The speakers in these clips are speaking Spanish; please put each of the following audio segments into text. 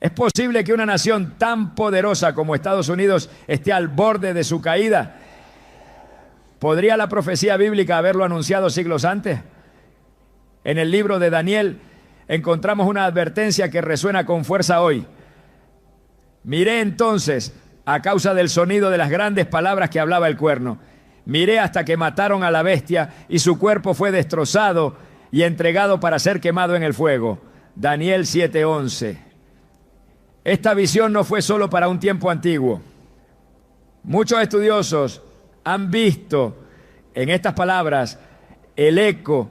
¿Es posible que una nación tan poderosa como Estados Unidos esté al borde de su caída? ¿Podría la profecía bíblica haberlo anunciado siglos antes? En el libro de Daniel encontramos una advertencia que resuena con fuerza hoy. Miré entonces, a causa del sonido de las grandes palabras que hablaba el cuerno, miré hasta que mataron a la bestia y su cuerpo fue destrozado y entregado para ser quemado en el fuego. Daniel 7:11. Esta visión no fue solo para un tiempo antiguo. Muchos estudiosos han visto en estas palabras el eco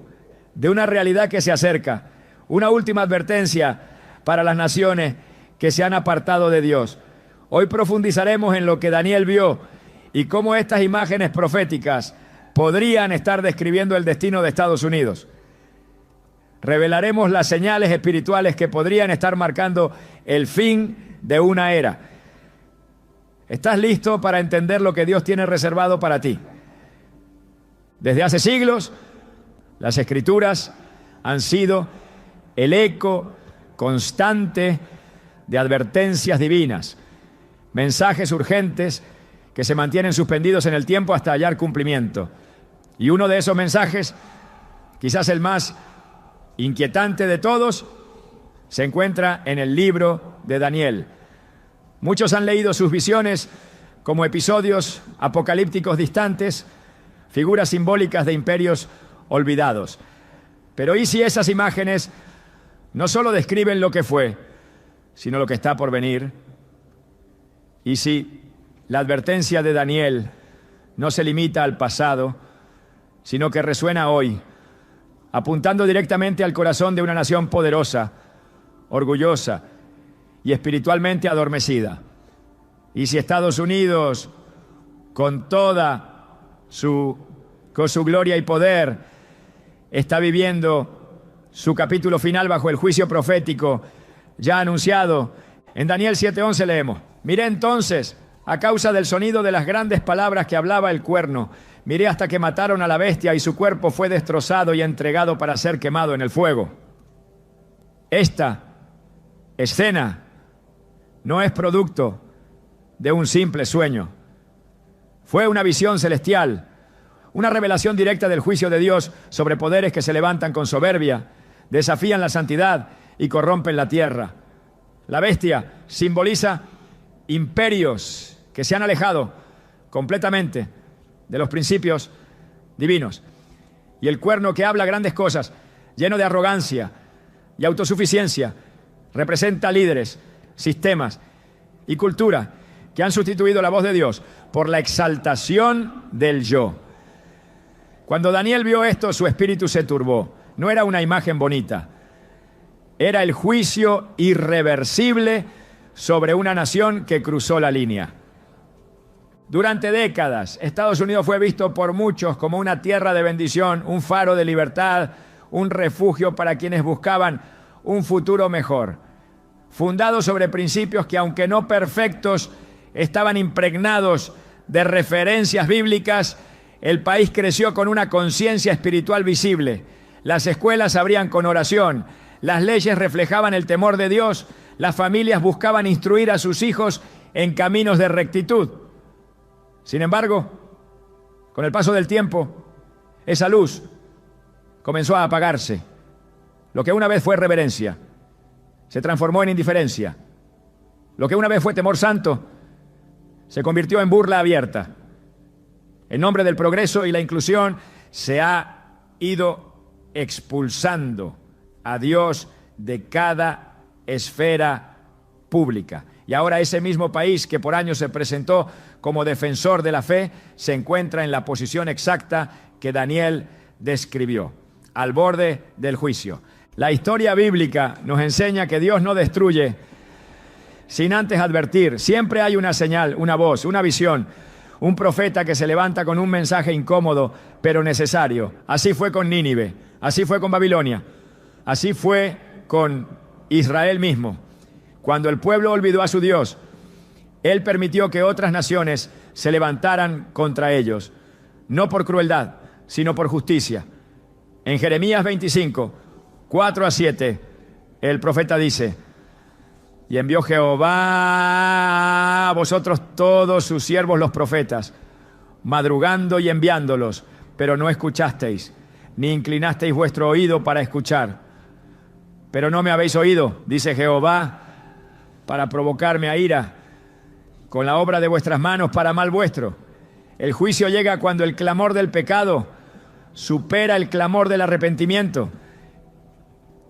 de una realidad que se acerca, una última advertencia para las naciones que se han apartado de Dios. Hoy profundizaremos en lo que Daniel vio y cómo estas imágenes proféticas podrían estar describiendo el destino de Estados Unidos. Revelaremos las señales espirituales que podrían estar marcando el fin de una era. ¿Estás listo para entender lo que Dios tiene reservado para ti? Desde hace siglos, las Escrituras han sido el eco constante de advertencias divinas, mensajes urgentes que se mantienen suspendidos en el tiempo hasta hallar cumplimiento. Y uno de esos mensajes, quizás el más inquietante de todos, se encuentra en el libro de Daniel. Muchos han leído sus visiones como episodios apocalípticos distantes, figuras simbólicas de imperios olvidados. Pero ¿y si esas imágenes no solo describen lo que fue, sino lo que está por venir? ¿Y si la advertencia de Daniel no se limita al pasado, sino que resuena hoy, apuntando directamente al corazón de una nación poderosa, orgullosa y espiritualmente adormecida? Y si Estados Unidos, con su gloria y poder, está viviendo su capítulo final bajo el juicio profético ya anunciado, en Daniel 7:11 leemos: miré entonces, a causa del sonido de las grandes palabras que hablaba el cuerno, miré hasta que mataron a la bestia y su cuerpo fue destrozado y entregado para ser quemado en el fuego. Esta escena no es producto de un simple sueño. Fue una visión celestial, una revelación directa del juicio de Dios sobre poderes que se levantan con soberbia, desafían la santidad y corrompen la tierra. La bestia simboliza imperios que se han alejado completamente de los principios divinos. Y el cuerno, que habla grandes cosas, lleno de arrogancia y autosuficiencia, representa líderes, sistemas y cultura que han sustituido la voz de Dios por la exaltación del yo. Cuando Daniel vio esto, su espíritu se turbó. No era una imagen bonita, era el juicio irreversible sobre una nación que cruzó la línea. Durante décadas, Estados Unidos fue visto por muchos como una tierra de bendición, un faro de libertad, un refugio para quienes buscaban un futuro mejor, fundado sobre principios que, aunque no perfectos, estaban impregnados de referencias bíblicas. El país creció con una conciencia espiritual visible. Las escuelas abrían con oración, las leyes reflejaban el temor de Dios, las familias buscaban instruir a sus hijos en caminos de rectitud. Sin embargo, con el paso del tiempo, esa luz comenzó a apagarse. Lo que una vez fue reverencia se transformó en indiferencia. Lo que una vez fue temor santo se convirtió en burla abierta. En nombre del progreso y la inclusión se ha ido expulsando a Dios de cada esfera pública. Y ahora ese mismo país que por años se presentó como defensor de la fe se encuentra en la posición exacta que Daniel describió, al borde del juicio. La historia bíblica nos enseña que Dios no destruye sin antes advertir. Siempre hay una señal, una voz, una visión, un profeta que se levanta con un mensaje incómodo pero necesario. Así fue con Nínive, así fue con Babilonia, así fue con Israel mismo. Cuando el pueblo olvidó a su Dios, Él permitió que otras naciones se levantaran contra ellos, no por crueldad, sino por justicia. En Jeremías 25, 4-7, el profeta dice: Y envió Jehová a vosotros todos sus siervos los profetas, madrugando y enviándolos, pero no escuchasteis, ni inclinasteis vuestro oído para escuchar. Pero no me habéis oído, dice Jehová, para provocarme a ira, con la obra de vuestras manos para mal vuestro. El juicio llega cuando el clamor del pecado supera el clamor del arrepentimiento.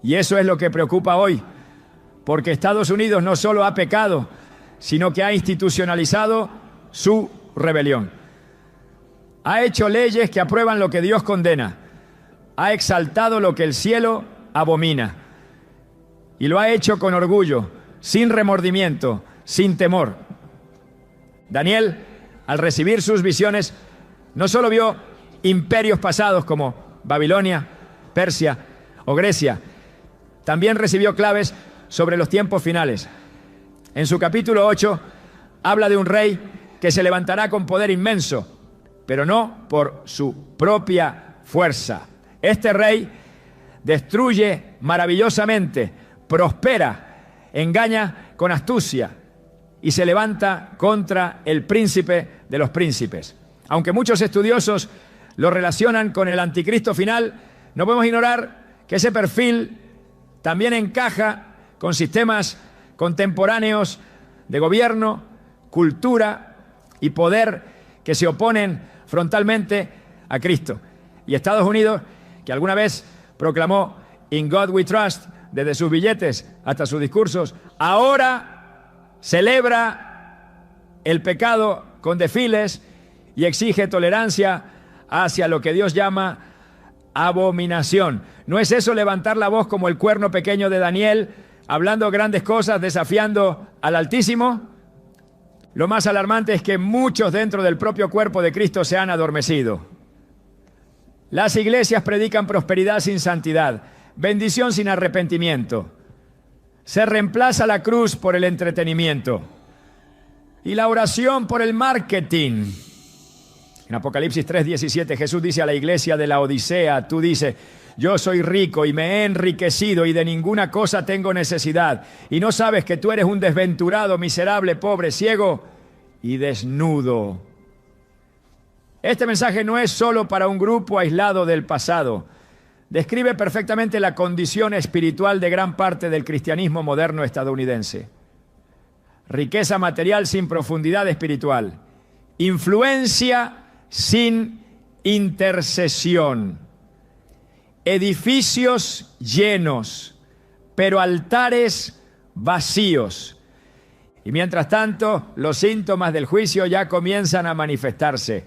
Y eso es lo que preocupa hoy, porque Estados Unidos no solo ha pecado, sino que ha institucionalizado su rebelión. Ha hecho leyes que aprueban lo que Dios condena. Ha exaltado lo que el cielo abomina. Y lo ha hecho con orgullo, sin remordimiento, sin temor. Daniel, al recibir sus visiones, no solo vio imperios pasados como Babilonia, Persia o Grecia, también recibió claves sobre los tiempos finales. En su capítulo 8 habla de un rey que se levantará con poder inmenso, pero no por su propia fuerza. Este rey destruye maravillosamente, prospera, engaña con astucia y se levanta contra el príncipe de los príncipes. Aunque muchos estudiosos lo relacionan con el anticristo final, no podemos ignorar que ese perfil también encaja con sistemas contemporáneos de gobierno, cultura y poder que se oponen frontalmente a Cristo. Y Estados Unidos, que alguna vez proclamó "In God we trust", desde sus billetes hasta sus discursos, ahora celebra el pecado con desfiles y exige tolerancia hacia lo que Dios llama abominación. ¿No es eso levantar la voz como el cuerno pequeño de Daniel, hablando grandes cosas, desafiando al Altísimo? Lo más alarmante es que muchos dentro del propio cuerpo de Cristo se han adormecido. Las iglesias predican prosperidad sin santidad, bendición sin arrepentimiento. Se reemplaza la cruz por el entretenimiento y la oración por el marketing. En Apocalipsis 3:17 Jesús dice a la iglesia de la Odisea, tú dices, yo soy rico y me he enriquecido y de ninguna cosa tengo necesidad. Y no sabes que tú eres un desventurado, miserable, pobre, ciego y desnudo. Este mensaje no es solo para un grupo aislado del pasado. Describe perfectamente la condición espiritual de gran parte del cristianismo moderno estadounidense. Riqueza material sin profundidad espiritual. Influencia sin intercesión. Edificios llenos, pero altares vacíos. Y mientras tanto, los síntomas del juicio ya comienzan a manifestarse.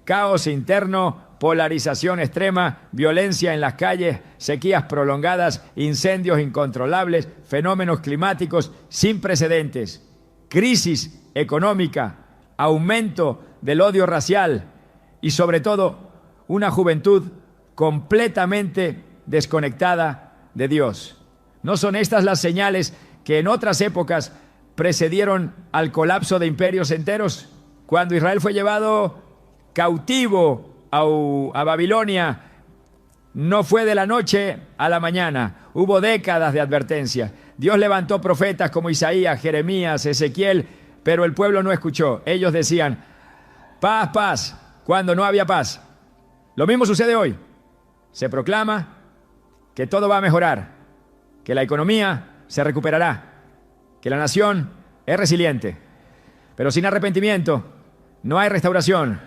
Caos interno, polarización extrema, violencia en las calles, sequías prolongadas, incendios incontrolables, fenómenos climáticos sin precedentes, crisis económica, aumento del odio racial y sobre todo una juventud completamente desconectada de Dios. ¿No son estas las señales que en otras épocas precedieron al colapso de imperios enteros? Cuando Israel fue llevado cautivo a Babilonia, no fue de la noche a la mañana, hubo décadas de advertencia. Dios levantó profetas como Isaías, Jeremías, Ezequiel, pero el pueblo no escuchó. Ellos decían, paz, paz, cuando no había paz. Lo mismo sucede hoy. Se proclama que todo va a mejorar, que la economía se recuperará, que la nación es resiliente, pero sin arrepentimiento no hay restauración.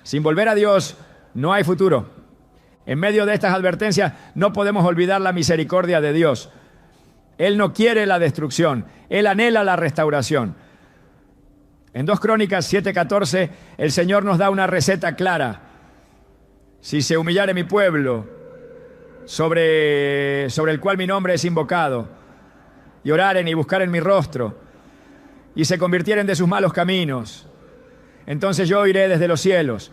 Sin volver a Dios no hay futuro. En medio de estas advertencias no podemos olvidar la misericordia de Dios. Él no quiere la destrucción, Él anhela la restauración. En 2 Crónicas 7:14 el Señor nos da una receta clara. Si se humillare mi pueblo, sobre el cual mi nombre es invocado, y oraren y buscaren mi rostro, y se convirtieren de sus malos caminos, entonces yo iré desde los cielos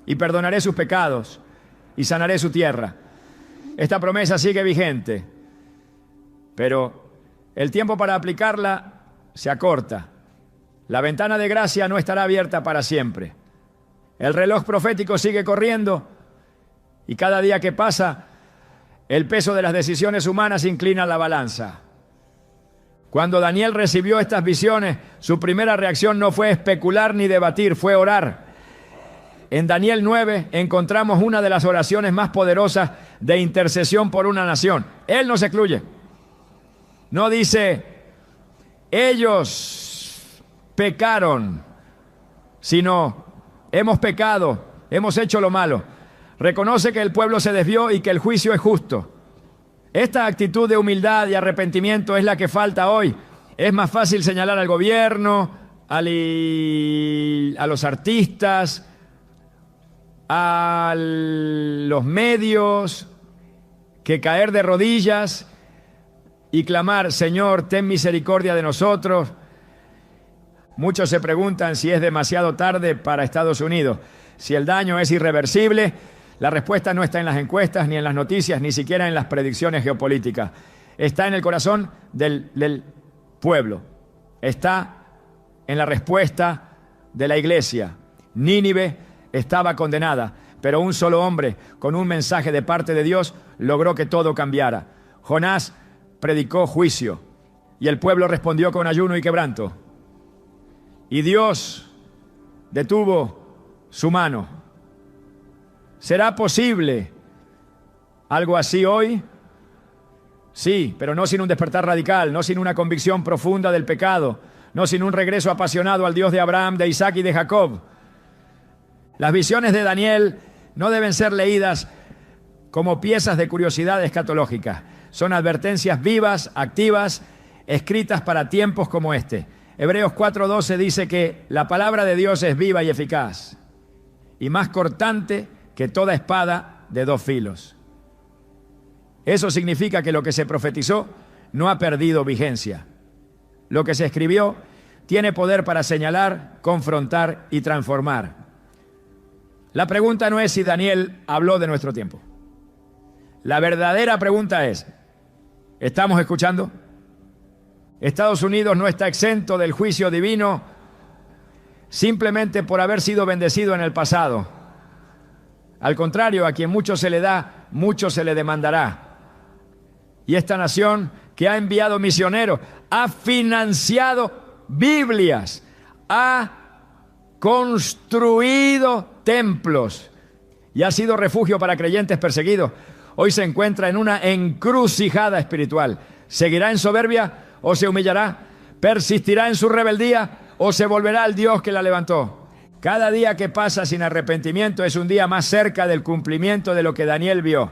y perdonaré sus pecados y sanaré su tierra. Esta promesa sigue vigente, pero el tiempo para aplicarla se acorta. La ventana de gracia no estará abierta para siempre. El reloj profético sigue corriendo y cada día que pasa, el peso de las decisiones humanas inclina la balanza. Cuando Daniel recibió estas visiones, su primera reacción no fue especular ni debatir, fue orar. En Daniel 9 encontramos una de las oraciones más poderosas de intercesión por una nación. Él no se excluye. No dice, ellos pecaron, sino, hemos pecado, hemos hecho lo malo. Reconoce que el pueblo se desvió y que el juicio es justo. Esta actitud de humildad y arrepentimiento es la que falta hoy. Es más fácil señalar al gobierno, a los artistas, a los medios, que caer de rodillas y clamar, Señor, ten misericordia de nosotros. Muchos se preguntan si es demasiado tarde para Estados Unidos, si el daño es irreversible. La respuesta no está en las encuestas, ni en las noticias, ni siquiera en las predicciones geopolíticas. Está en el corazón del pueblo. Está en la respuesta de la iglesia. Nínive estaba condenada, pero un solo hombre, con un mensaje de parte de Dios, logró que todo cambiara. Jonás predicó juicio, y el pueblo respondió con ayuno y quebranto. Y Dios detuvo su mano. ¿Será posible algo así hoy? Sí, pero no sin un despertar radical, no sin una convicción profunda del pecado, no sin un regreso apasionado al Dios de Abraham, de Isaac y de Jacob. Las visiones de Daniel no deben ser leídas como piezas de curiosidad escatológica. Son advertencias vivas, activas, escritas para tiempos como este. Hebreos 4:12 dice que la palabra de Dios es viva y eficaz y más cortante que toda espada de dos filos. Eso significa que lo que se profetizó no ha perdido vigencia. Lo que se escribió tiene poder para señalar, confrontar y transformar. La pregunta no es si Daniel habló de nuestro tiempo. La verdadera pregunta es, ¿estamos escuchando? Estados Unidos no está exento del juicio divino simplemente por haber sido bendecido en el pasado. Al contrario, a quien mucho se le da, mucho se le demandará. Y esta nación que ha enviado misioneros, ha financiado Biblias, ha construido templos y ha sido refugio para creyentes perseguidos, hoy se encuentra en una encrucijada espiritual. ¿Seguirá en soberbia o se humillará? ¿Persistirá en su rebeldía o se volverá al Dios que la levantó? Cada día que pasa sin arrepentimiento es un día más cerca del cumplimiento de lo que Daniel vio.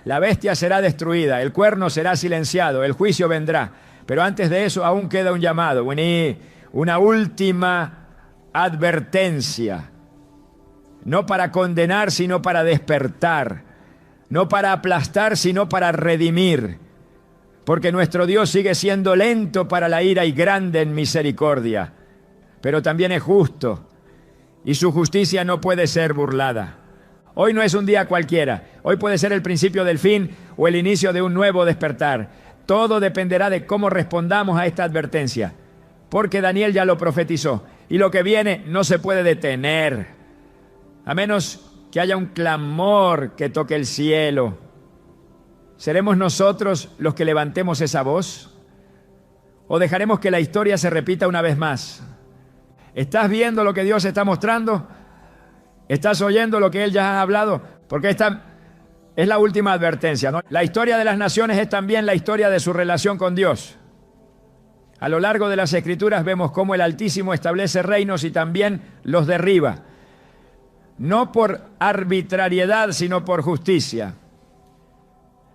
La bestia será destruida, el cuerno será silenciado, el juicio vendrá. Pero antes de eso aún queda un llamado, una última advertencia. No para condenar, sino para despertar. No para aplastar, sino para redimir. Porque nuestro Dios sigue siendo lento para la ira y grande en misericordia. Pero también es justo. Y su justicia no puede ser burlada. Hoy no es un día cualquiera. Hoy puede ser el principio del fin o el inicio de un nuevo despertar. Todo dependerá de cómo respondamos a esta advertencia. Porque Daniel ya lo profetizó. Y lo que viene no se puede detener. A menos que haya un clamor que toque el cielo. ¿Seremos nosotros los que levantemos esa voz? ¿O dejaremos que la historia se repita una vez más? ¿Estás viendo lo que Dios está mostrando? ¿Estás oyendo lo que Él ya ha hablado? Porque esta es la última advertencia, ¿no? La historia de las naciones es también la historia de su relación con Dios. A lo largo de las Escrituras vemos cómo el Altísimo establece reinos y también los derriba. No por arbitrariedad, sino por justicia.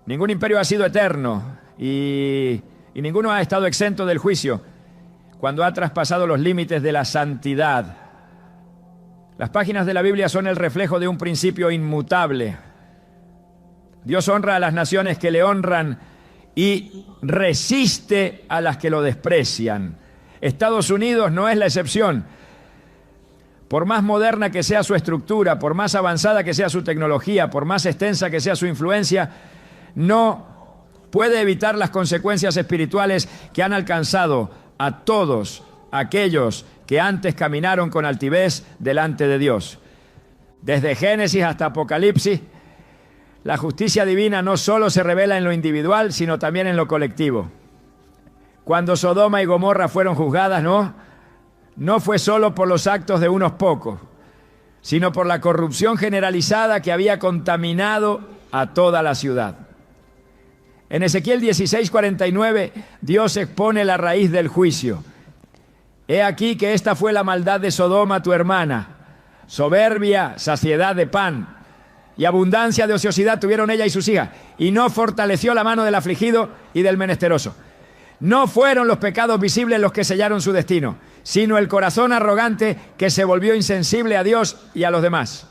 Ningún imperio ha sido eterno y ninguno ha estado exento del juicio cuando ha traspasado los límites de la santidad. Las páginas de la Biblia son el reflejo de un principio inmutable. Dios honra a las naciones que le honran y resiste a las que lo desprecian. Estados Unidos no es la excepción. Por más moderna que sea su estructura, por más avanzada que sea su tecnología, por más extensa que sea su influencia, no puede evitar las consecuencias espirituales que han alcanzado a todos aquellos que antes caminaron con altivez delante de Dios. Desde Génesis hasta Apocalipsis, la justicia divina no solo se revela en lo individual, sino también en lo colectivo. cuando Sodoma y Gomorra fueron juzgadas, no fue solo por los actos de unos pocos, sino por la corrupción generalizada que había contaminado a toda la ciudad. En Ezequiel 16:49, Dios expone la raíz del juicio. He aquí que esta fue la maldad de Sodoma, tu hermana. Soberbia, saciedad de pan y abundancia de ociosidad tuvieron ella y sus hijas, y no fortaleció la mano del afligido y del menesteroso. No fueron los pecados visibles los que sellaron su destino, sino el corazón arrogante que se volvió insensible a Dios y a los demás.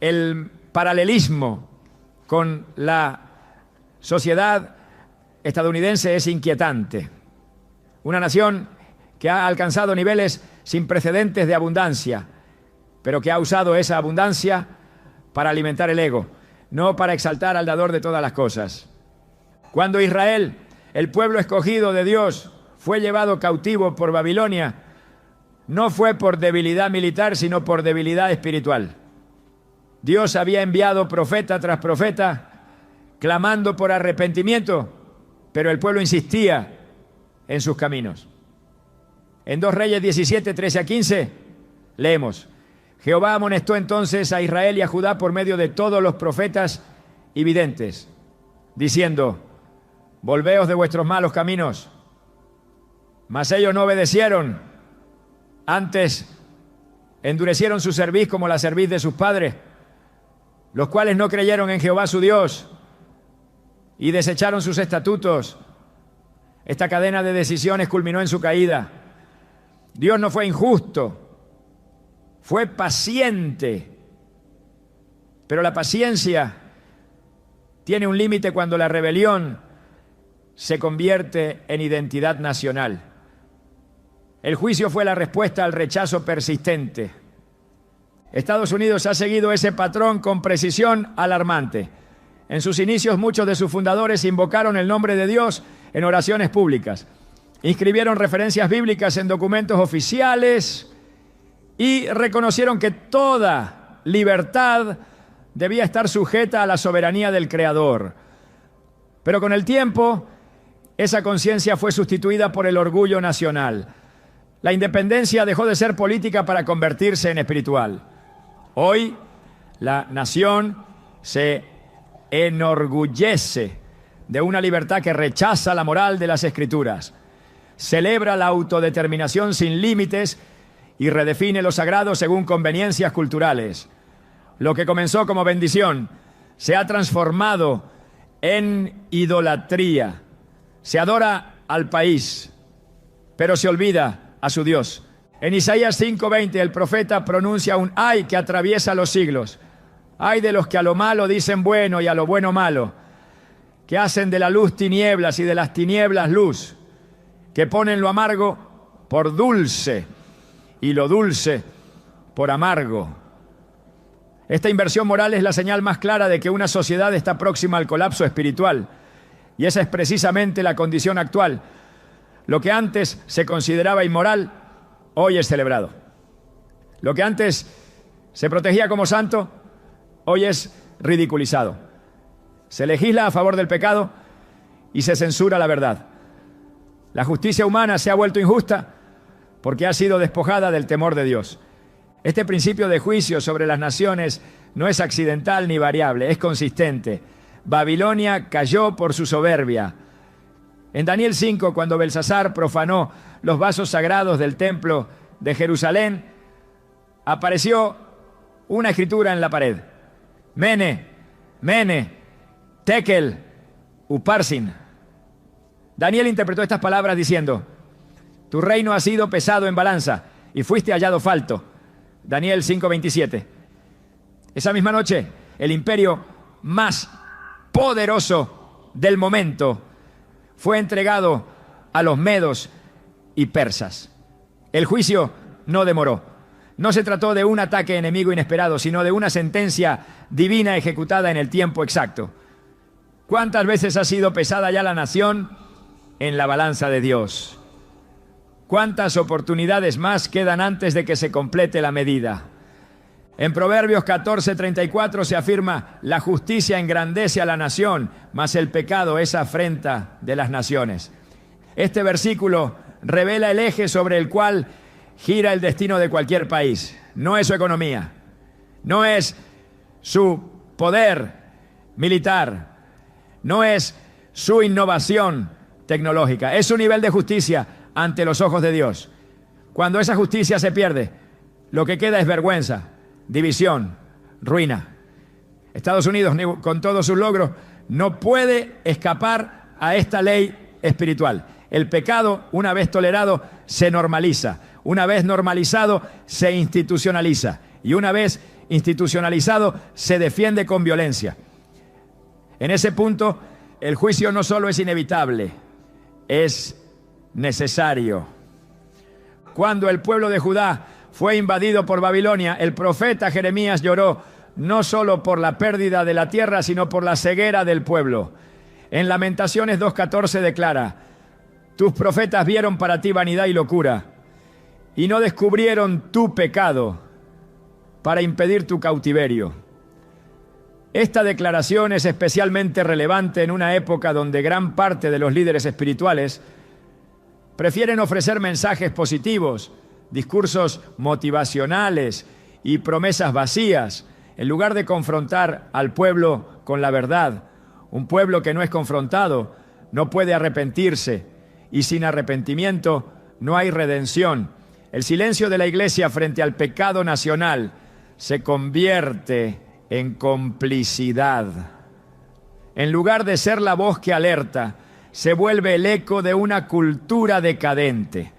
El paralelismo con la sociedad estadounidense es inquietante. Una nación que ha alcanzado niveles sin precedentes de abundancia, pero que ha usado esa abundancia para alimentar el ego, no para exaltar al dador de todas las cosas. Cuando Israel, el pueblo escogido de Dios, fue llevado cautivo por Babilonia, no fue por debilidad militar, sino por debilidad espiritual. Dios había enviado profeta tras profeta, clamando por arrepentimiento, pero el pueblo insistía en sus caminos. En 2 Reyes 17, 13 a 15, leemos: Jehová amonestó entonces a Israel y a Judá por medio de todos los profetas y videntes, diciendo: volveos de vuestros malos caminos. Mas ellos no obedecieron, antes endurecieron su cerviz como la cerviz de sus padres, los cuales no creyeron en Jehová su Dios y desecharon sus estatutos. Esta cadena de decisiones culminó en su caída. Dios no fue injusto, fue paciente, pero la paciencia tiene un límite cuando la rebelión se convierte en identidad nacional. El juicio fue la respuesta al rechazo persistente. Estados Unidos ha seguido ese patrón con precisión alarmante. En sus inicios, muchos de sus fundadores invocaron el nombre de Dios en oraciones públicas, inscribieron referencias bíblicas en documentos oficiales y reconocieron que toda libertad debía estar sujeta a la soberanía del Creador. Pero con el tiempo, esa conciencia fue sustituida por el orgullo nacional. La independencia dejó de ser política para convertirse en espiritual. Hoy, la nación se enorgullece de una libertad que rechaza la moral de las Escrituras, celebra la autodeterminación sin límites y redefine lo sagrado según conveniencias culturales. Lo que comenzó como bendición se ha transformado en idolatría. Se adora al país, pero se olvida a su Dios. En Isaías 5:20 el profeta pronuncia un ay que atraviesa los siglos. Ay de los que a lo malo dicen bueno y a lo bueno malo, que hacen de la luz tinieblas y de las tinieblas luz, que ponen lo amargo por dulce y lo dulce por amargo. Esta inversión moral es la señal más clara de que una sociedad está próxima al colapso espiritual, y esa es precisamente la condición actual. Lo que antes se consideraba inmoral, hoy es celebrado. Lo que antes se protegía como santo, hoy es ridiculizado. Se legisla a favor del pecado y se censura la verdad. La justicia humana se ha vuelto injusta porque ha sido despojada del temor de Dios. Este principio de juicio sobre las naciones no es accidental ni variable, es consistente. Babilonia cayó por su soberbia. En Daniel 5, cuando Belsasar profanó los vasos sagrados del templo de Jerusalén, apareció una escritura en la pared: Mene, Mene, Tekel, Uparsin. Daniel interpretó estas palabras diciendo: tu reino ha sido pesado en balanza y fuiste hallado falto. Daniel 5:27. Esa misma noche, el imperio más poderoso del momento fue entregado a los medos y persas. El juicio no demoró. No se trató de un ataque enemigo inesperado, sino de una sentencia divina ejecutada en el tiempo exacto. ¿Cuántas veces ha sido pesada ya la nación en la balanza de Dios? ¿Cuántas oportunidades más quedan antes de que se complete la medida? En Proverbios 14:34 se afirma: la justicia engrandece a la nación, mas el pecado es afrenta de las naciones. Este versículo revela el eje sobre el cual gira el destino de cualquier país. No es su economía, no es su poder militar, no es su innovación tecnológica, es su nivel de justicia ante los ojos de Dios. Cuando esa justicia se pierde, lo que queda es vergüenza, división, ruina. Estados Unidos, con todos sus logros, no puede escapar a esta ley espiritual. El pecado, una vez tolerado, se normaliza. Una vez normalizado, se institucionaliza. Y una vez institucionalizado, se defiende con violencia. En ese punto, el juicio no solo es inevitable, es necesario. Cuando el pueblo de Judá fue invadido por Babilonia, el profeta Jeremías lloró no solo por la pérdida de la tierra, sino por la ceguera del pueblo. En Lamentaciones 2:14 declara: tus profetas vieron para ti vanidad y locura, y no descubrieron tu pecado para impedir tu cautiverio. Esta declaración es especialmente relevante en una época donde gran parte de los líderes espirituales prefieren ofrecer mensajes positivos, discursos motivacionales y promesas vacías, en lugar de confrontar al pueblo con la verdad. Un pueblo que no es confrontado no puede arrepentirse, y sin arrepentimiento no hay redención. El silencio de la iglesia frente al pecado nacional se convierte en complicidad. En lugar de ser la voz que alerta, se vuelve el eco de una cultura decadente.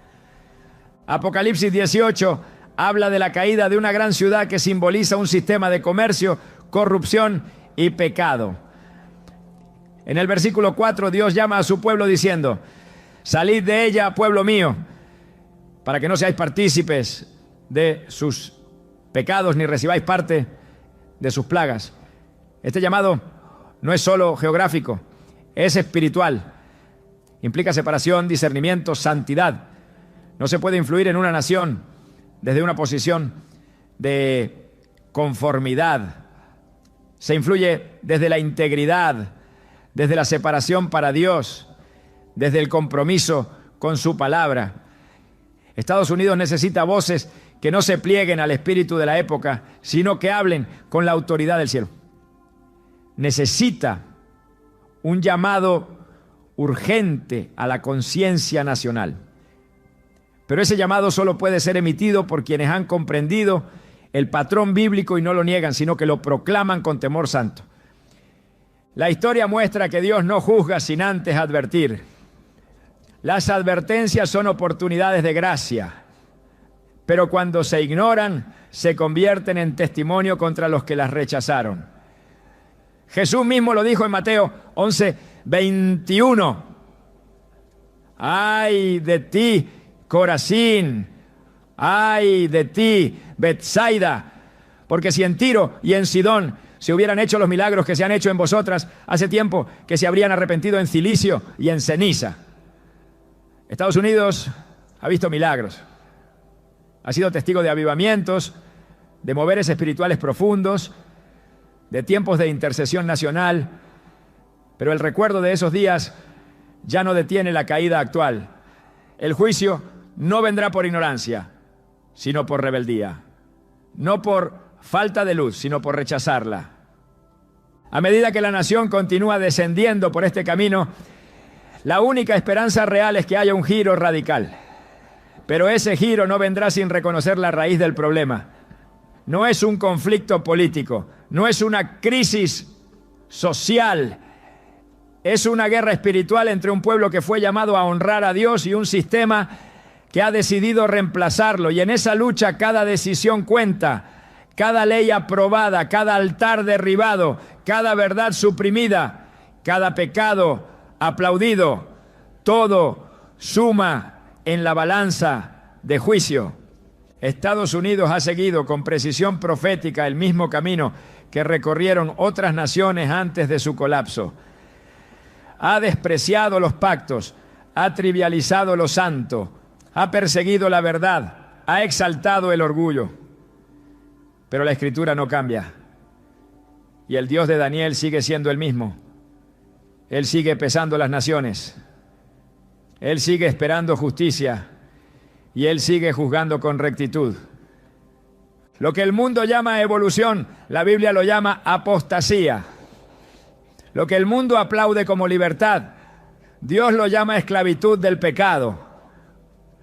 Apocalipsis 18 habla de la caída de una gran ciudad que simboliza un sistema de comercio, corrupción y pecado. En el versículo 4, Dios llama a su pueblo diciendo: salid de ella, pueblo mío, para que no seáis partícipes de sus pecados ni recibáis parte de sus plagas. Este llamado no es solo geográfico, es espiritual. Implica separación, discernimiento, santidad. No se puede influir en una nación desde una posición de conformidad. Se influye desde la integridad, desde la separación para Dios, desde el compromiso con su palabra. Estados Unidos necesita voces que no se plieguen al espíritu de la época, sino que hablen con la autoridad del cielo. Necesita un llamado urgente a la conciencia nacional. Pero ese llamado solo puede ser emitido por quienes han comprendido el patrón bíblico y no lo niegan, sino que lo proclaman con temor santo. La historia muestra que Dios no juzga sin antes advertir. Las advertencias son oportunidades de gracia, pero cuando se ignoran, se convierten en testimonio contra los que las rechazaron. Jesús mismo lo dijo en Mateo 11:21. ¡Ay de ti, Corazín! ¡Ay de ti, Betsaida! Porque si en Tiro y en Sidón se hubieran hecho los milagros que se han hecho en vosotras, hace tiempo que se habrían arrepentido en cilicio y en ceniza. Estados Unidos ha visto milagros. Ha sido testigo de avivamientos, de moveres espirituales profundos, de tiempos de intercesión nacional, pero el recuerdo de esos días ya no detiene la caída actual. El juicio no vendrá por ignorancia, sino por rebeldía. No por falta de luz, sino por rechazarla. A medida que la nación continúa descendiendo por este camino, la única esperanza real es que haya un giro radical. Pero ese giro no vendrá sin reconocer la raíz del problema. No es un conflicto político, no es una crisis social, es una guerra espiritual entre un pueblo que fue llamado a honrar a Dios y un sistema que ha decidido reemplazarlo. Y en esa lucha cada decisión cuenta, cada ley aprobada, cada altar derribado, cada verdad suprimida, cada pecado aplaudido, todo suma en la balanza de juicio. Estados Unidos ha seguido con precisión profética el mismo camino que recorrieron otras naciones antes de su colapso. Ha despreciado los pactos, ha trivializado lo santo, ha perseguido la verdad, ha exaltado el orgullo. Pero la Escritura no cambia. Y el Dios de Daniel sigue siendo el mismo. Él sigue pesando las naciones. Él sigue esperando justicia y Él sigue juzgando con rectitud. Lo que el mundo llama evolución, la Biblia lo llama apostasía. Lo que el mundo aplaude como libertad, Dios lo llama esclavitud del pecado.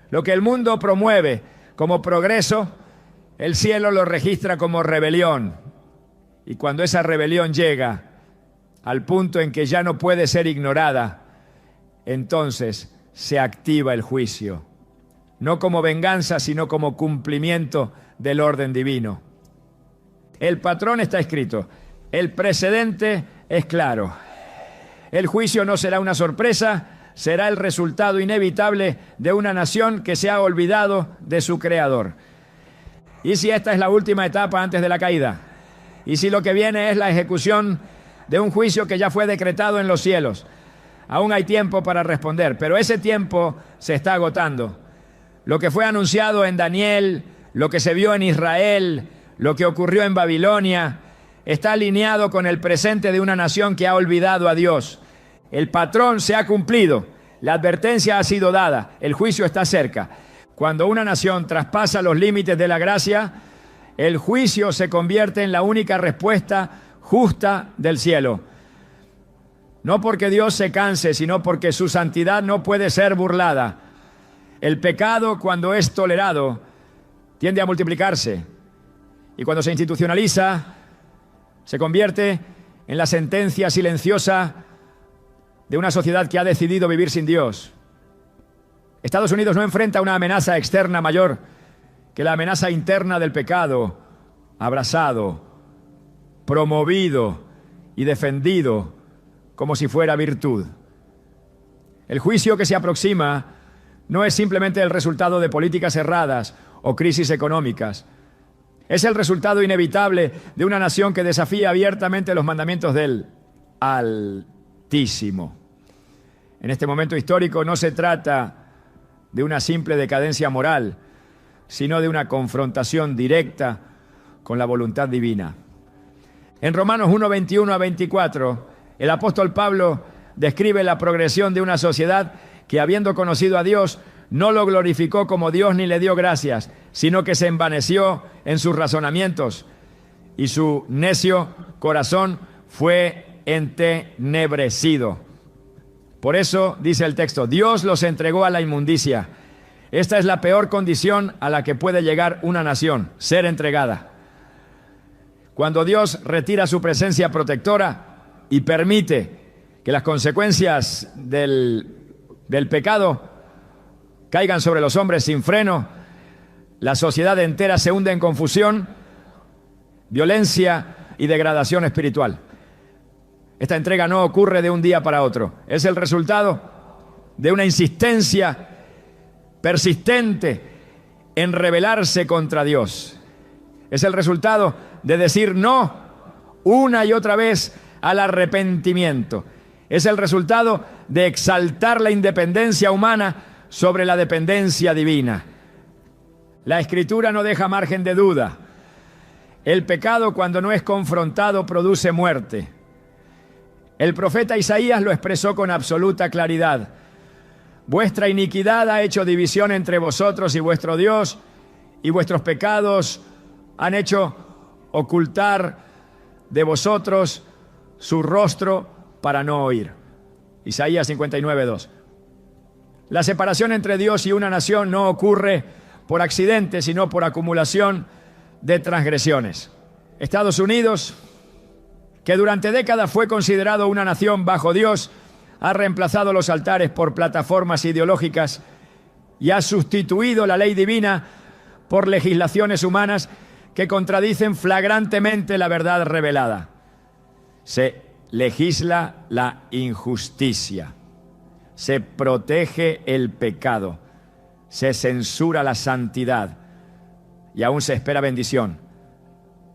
Lo que el mundo promueve como progreso, el cielo lo registra como rebelión. Y cuando esa rebelión llega al punto en que ya no puede ser ignorada, entonces se activa el juicio. No como venganza, sino como cumplimiento del orden divino. El patrón está escrito, el precedente es claro. El juicio no será una sorpresa, será el resultado inevitable de una nación que se ha olvidado de su creador. ¿Y si esta es la última etapa antes de la caída? ¿Y si lo que viene es la ejecución de un juicio que ya fue decretado en los cielos? Aún hay tiempo para responder, pero ese tiempo se está agotando. Lo que fue anunciado en Daniel, lo que se vio en Israel, lo que ocurrió en Babilonia, está alineado con el presente de una nación que ha olvidado a Dios. El patrón se ha cumplido, la advertencia ha sido dada, el juicio está cerca. Cuando una nación traspasa los límites de la gracia, el juicio se convierte en la única respuesta justa del cielo. No porque Dios se canse, sino porque su santidad no puede ser burlada. El pecado, cuando es tolerado, tiende a multiplicarse. Y cuando se institucionaliza, se convierte en la sentencia silenciosa de una sociedad que ha decidido vivir sin Dios. Estados Unidos no enfrenta una amenaza externa mayor que la amenaza interna del pecado, abrazado, promovido y defendido como si fuera virtud. El juicio que se aproxima no es simplemente el resultado de políticas erradas o crisis económicas. Es el resultado inevitable de una nación que desafía abiertamente los mandamientos del Altísimo. En este momento histórico no se trata de una simple decadencia moral, sino de una confrontación directa con la voluntad divina. En Romanos 1, 21 a 24, el apóstol Pablo describe la progresión de una sociedad que, habiendo conocido a Dios, no lo glorificó como Dios ni le dio gracias, sino que se envaneció en sus razonamientos y su necio corazón fue entenebrecido. Por eso, dice el texto, Dios los entregó a la inmundicia. Esta es la peor condición a la que puede llegar una nación, ser entregada. Cuando Dios retira su presencia protectora y permite que las consecuencias del pecado caigan sobre los hombres sin freno, la sociedad entera se hunde en confusión, violencia y degradación espiritual. Esta entrega no ocurre de un día para otro. Es el resultado de una insistencia persistente en rebelarse contra Dios. Es el resultado de decir no una y otra vez al arrepentimiento. Es el resultado de exaltar la independencia humana sobre la dependencia divina. La Escritura no deja margen de duda. El pecado, cuando no es confrontado, produce muerte. El profeta Isaías lo expresó con absoluta claridad. Vuestra iniquidad ha hecho división entre vosotros y vuestro Dios, y vuestros pecados han hecho ocultar de vosotros su rostro para no oír. Isaías 59:2. La separación entre Dios y una nación no ocurre por accidente, sino por acumulación de transgresiones. Estados Unidos, que durante décadas fue considerado una nación bajo Dios, ha reemplazado los altares por plataformas ideológicas y ha sustituido la ley divina por legislaciones humanas que contradicen flagrantemente la verdad revelada. Se legisla la injusticia, se protege el pecado, se censura la santidad y aún se espera bendición.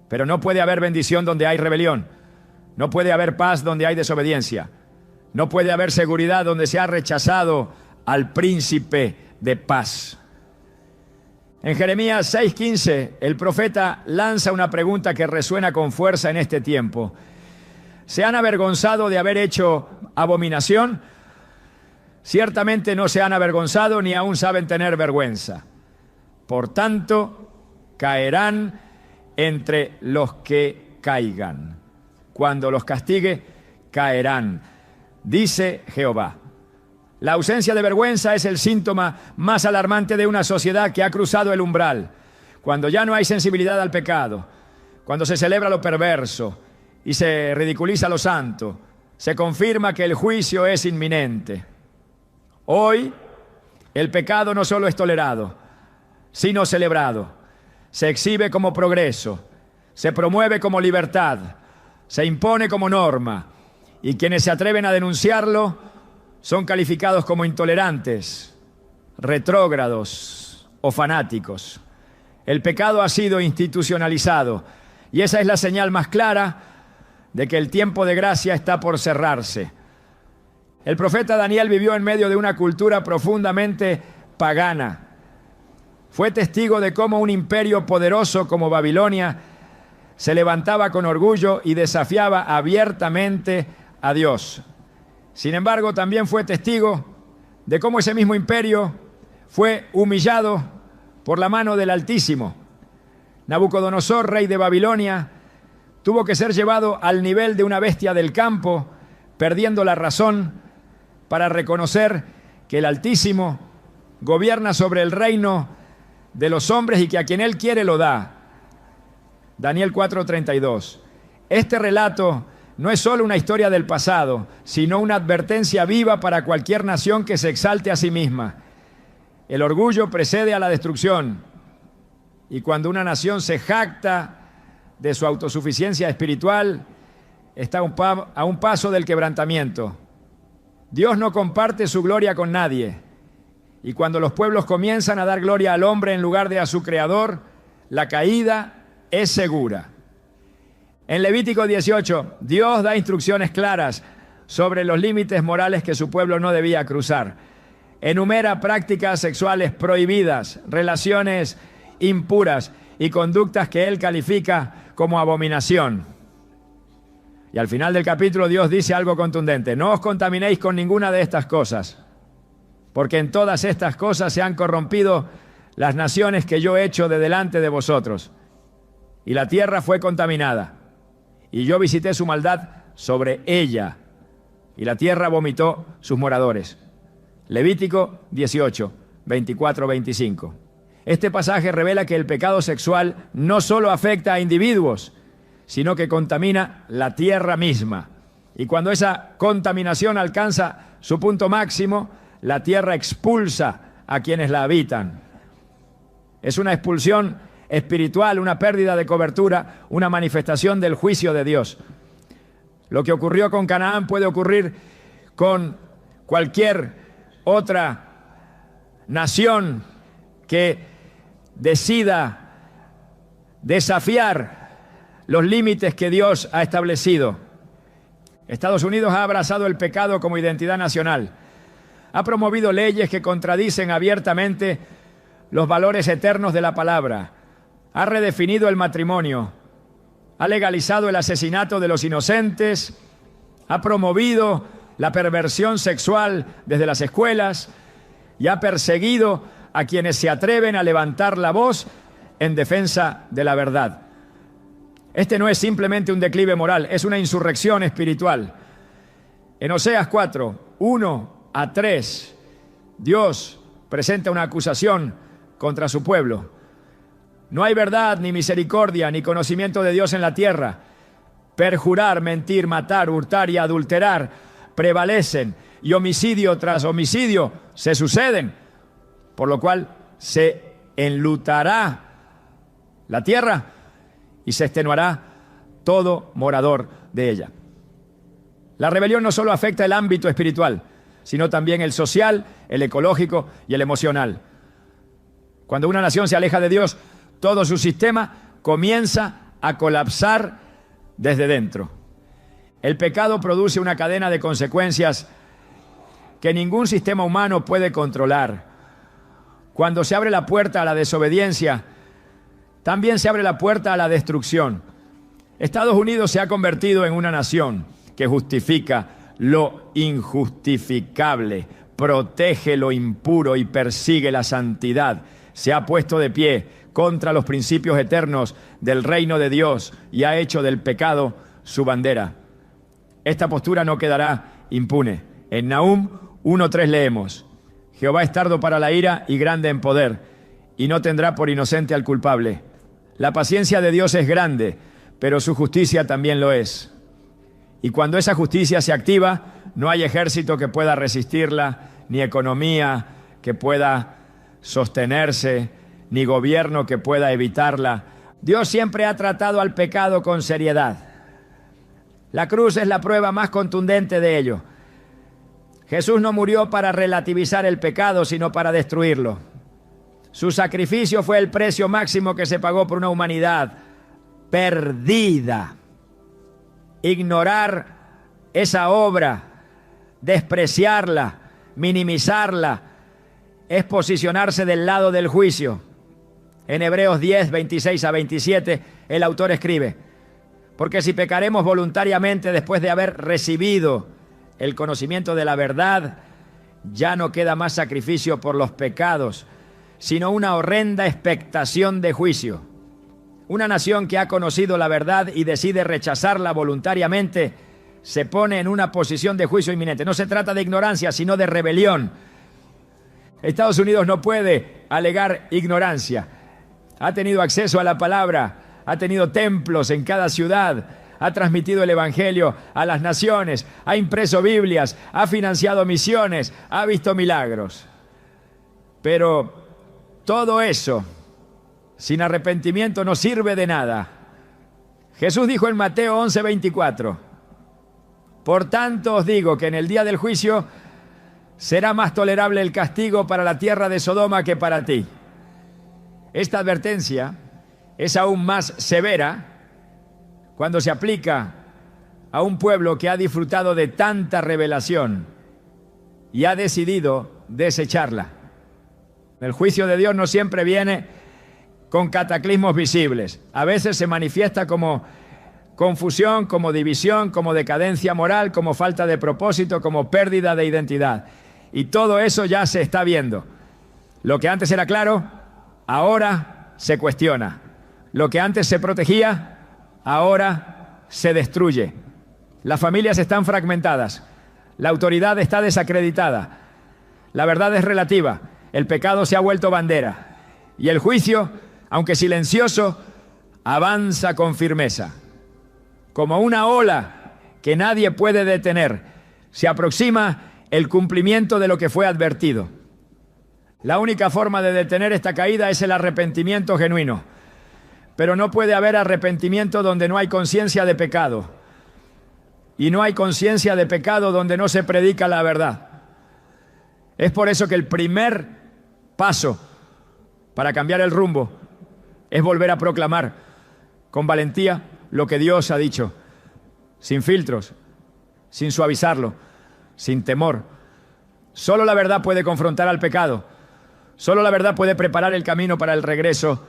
Pero no puede haber bendición donde hay rebelión. No puede haber paz donde hay desobediencia. No puede haber seguridad donde se ha rechazado al príncipe de paz. En Jeremías 6:15, el profeta lanza una pregunta que resuena con fuerza en este tiempo. ¿Se han avergonzado de haber hecho abominación? Ciertamente no se han avergonzado ni aún saben tener vergüenza. Por tanto, caerán entre los que caigan. Cuando los castigue, caerán, dice Jehová. La ausencia de vergüenza es el síntoma más alarmante de una sociedad que ha cruzado el umbral. Cuando ya no hay sensibilidad al pecado, cuando se celebra lo perverso y se ridiculiza lo santo, se confirma que el juicio es inminente. Hoy, el pecado no solo es tolerado, sino celebrado. Se exhibe como progreso, se promueve como libertad, se impone como norma, y quienes se atreven a denunciarlo son calificados como intolerantes, retrógrados o fanáticos. El pecado ha sido institucionalizado, y esa es la señal más clara de que el tiempo de gracia está por cerrarse. El profeta Daniel vivió en medio de una cultura profundamente pagana. Fue testigo de cómo un imperio poderoso como Babilonia se levantaba con orgullo y desafiaba abiertamente a Dios. Sin embargo, también fue testigo de cómo ese mismo imperio fue humillado por la mano del Altísimo. Nabucodonosor, rey de Babilonia, tuvo que ser llevado al nivel de una bestia del campo, perdiendo la razón, para reconocer que el Altísimo gobierna sobre el reino de los hombres y que a quien Él quiere lo da. Daniel 4:32. Este relato no es solo una historia del pasado, sino una advertencia viva para cualquier nación que se exalte a sí misma. El orgullo precede a la destrucción, y cuando una nación se jacta de su autosuficiencia espiritual, está a un paso del quebrantamiento. Dios no comparte su gloria con nadie, y cuando los pueblos comienzan a dar gloria al hombre en lugar de a su Creador, la caída es segura. En Levítico 18, Dios da instrucciones claras sobre los límites morales que su pueblo no debía cruzar. Enumera prácticas sexuales prohibidas, relaciones impuras y conductas que Él califica como abominación. Y al final del capítulo Dios dice algo contundente: no os contaminéis con ninguna de estas cosas, porque en todas estas cosas se han corrompido las naciones que yo he hecho de delante de vosotros. Y la tierra fue contaminada, y yo visité su maldad sobre ella, y la tierra vomitó sus moradores. Levítico 18, 24-25. Este pasaje revela que el pecado sexual no solo afecta a individuos, sino que contamina la tierra misma. Y cuando esa contaminación alcanza su punto máximo, la tierra expulsa a quienes la habitan. Es una expulsión espiritual, una pérdida de cobertura, una manifestación del juicio de Dios. Lo que ocurrió con Canaán puede ocurrir con cualquier otra nación que decida desafiar los límites que Dios ha establecido. Estados Unidos ha abrazado el pecado como identidad nacional. Ha promovido leyes que contradicen abiertamente los valores eternos de la palabra. Ha redefinido el matrimonio. Ha legalizado el asesinato de los inocentes. Ha promovido la perversión sexual desde las escuelas y ha perseguido a quienes se atreven a levantar la voz en defensa de la verdad. Este no es simplemente un declive moral, es una insurrección espiritual. En Oseas 4, 1-3, Dios presenta una acusación contra su pueblo. No hay verdad, ni misericordia, ni conocimiento de Dios en la tierra. Perjurar, mentir, matar, hurtar y adulterar prevalecen, y homicidio tras homicidio se suceden, por lo cual se enlutará la tierra y se extenuará todo morador de ella. La rebelión no solo afecta el ámbito espiritual, sino también el social, el ecológico y el emocional. Cuando una nación se aleja de Dios, todo su sistema comienza a colapsar desde dentro. El pecado produce una cadena de consecuencias que ningún sistema humano puede controlar. Cuando se abre la puerta a la desobediencia, también se abre la puerta a la destrucción. Estados Unidos se ha convertido en una nación que justifica lo injustificable protege lo impuro y persigue la santidad. Se ha puesto de pie contra los principios eternos del reino de Dios y ha hecho del pecado su bandera. Esta postura no quedará impune. En Nahum 1:3 leemos: Jehová es tardo para la ira y grande en poder, y no tendrá por inocente al culpable. La paciencia de Dios es grande, pero su justicia también lo es. Y cuando esa justicia se activa, no hay ejército que pueda resistirla, ni economía que pueda sostenerse, ni gobierno que pueda evitarla. Dios siempre ha tratado al pecado con seriedad. La cruz es la prueba más contundente de ello. Jesús no murió para relativizar el pecado, sino para destruirlo. Su sacrificio fue el precio máximo que se pagó por una humanidad perdida. Ignorar esa obra, despreciarla, minimizarla, es posicionarse del lado del juicio. En Hebreos 10, 26 a 27, el autor escribe: porque si pecaremos voluntariamente después de haber recibido el conocimiento de la verdad, ya no queda más sacrificio por los pecados, sino una horrenda expectación de juicio. Una nación que ha conocido la verdad y decide rechazarla voluntariamente se pone en una posición de juicio inminente. No se trata de ignorancia, sino de rebelión. Estados Unidos no puede alegar ignorancia. Ha tenido acceso a la palabra, ha tenido templos en cada ciudad, ha transmitido el evangelio a las naciones, ha impreso Biblias, ha financiado misiones, ha visto milagros. Pero todo eso, sin arrepentimiento, no sirve de nada. Jesús dijo en Mateo 11:24: por tanto os digo que en el día del juicio será más tolerable el castigo para la tierra de Sodoma que para ti. Esta advertencia es aún más severa cuando se aplica a un pueblo que ha disfrutado de tanta revelación y ha decidido desecharla. El juicio de Dios no siempre viene con cataclismos visibles. A veces se manifiesta como confusión, como división, como decadencia moral, como falta de propósito, como pérdida de identidad. Y todo eso ya se está viendo. Lo que antes era claro, ahora se cuestiona. Lo que antes se protegía, ahora se destruye. Las familias están fragmentadas. La autoridad está desacreditada. La verdad es relativa. El pecado se ha vuelto bandera. Y el juicio, aunque silencioso, avanza con firmeza. Como una ola que nadie puede detener, se aproxima el cumplimiento de lo que fue advertido. La única forma de detener esta caída es el arrepentimiento genuino. Pero no puede haber arrepentimiento donde no hay conciencia de pecado. Y no hay conciencia de pecado donde no se predica la verdad. Es por eso que el primer paso para cambiar el rumbo es volver a proclamar con valentía lo que Dios ha dicho, sin filtros, sin suavizarlo, sin temor. Solo la verdad puede confrontar al pecado. Solo la verdad puede preparar el camino para el regreso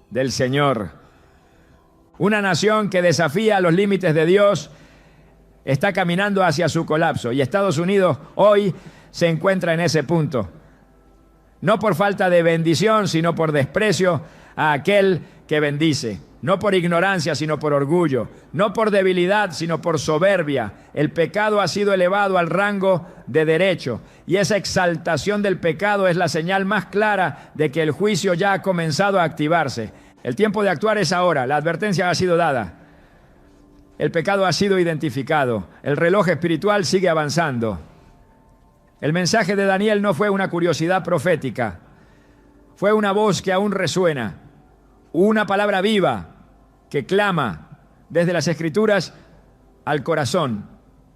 del Señor. Una nación que desafía los límites de Dios está caminando hacia su colapso, y Estados Unidos hoy se encuentra en ese punto. No por falta de bendición, sino por desprecio a aquel que bendice. No por ignorancia, sino por orgullo. No por debilidad, sino por soberbia. El pecado ha sido elevado al rango de derecho. Y esa exaltación del pecado es la señal más clara de que el juicio ya ha comenzado a activarse. El tiempo de actuar es ahora. La advertencia ha sido dada. El pecado ha sido identificado. El reloj espiritual sigue avanzando. El mensaje de Daniel no fue una curiosidad profética. Fue una voz que aún resuena. Una palabra viva que clama desde las Escrituras al corazón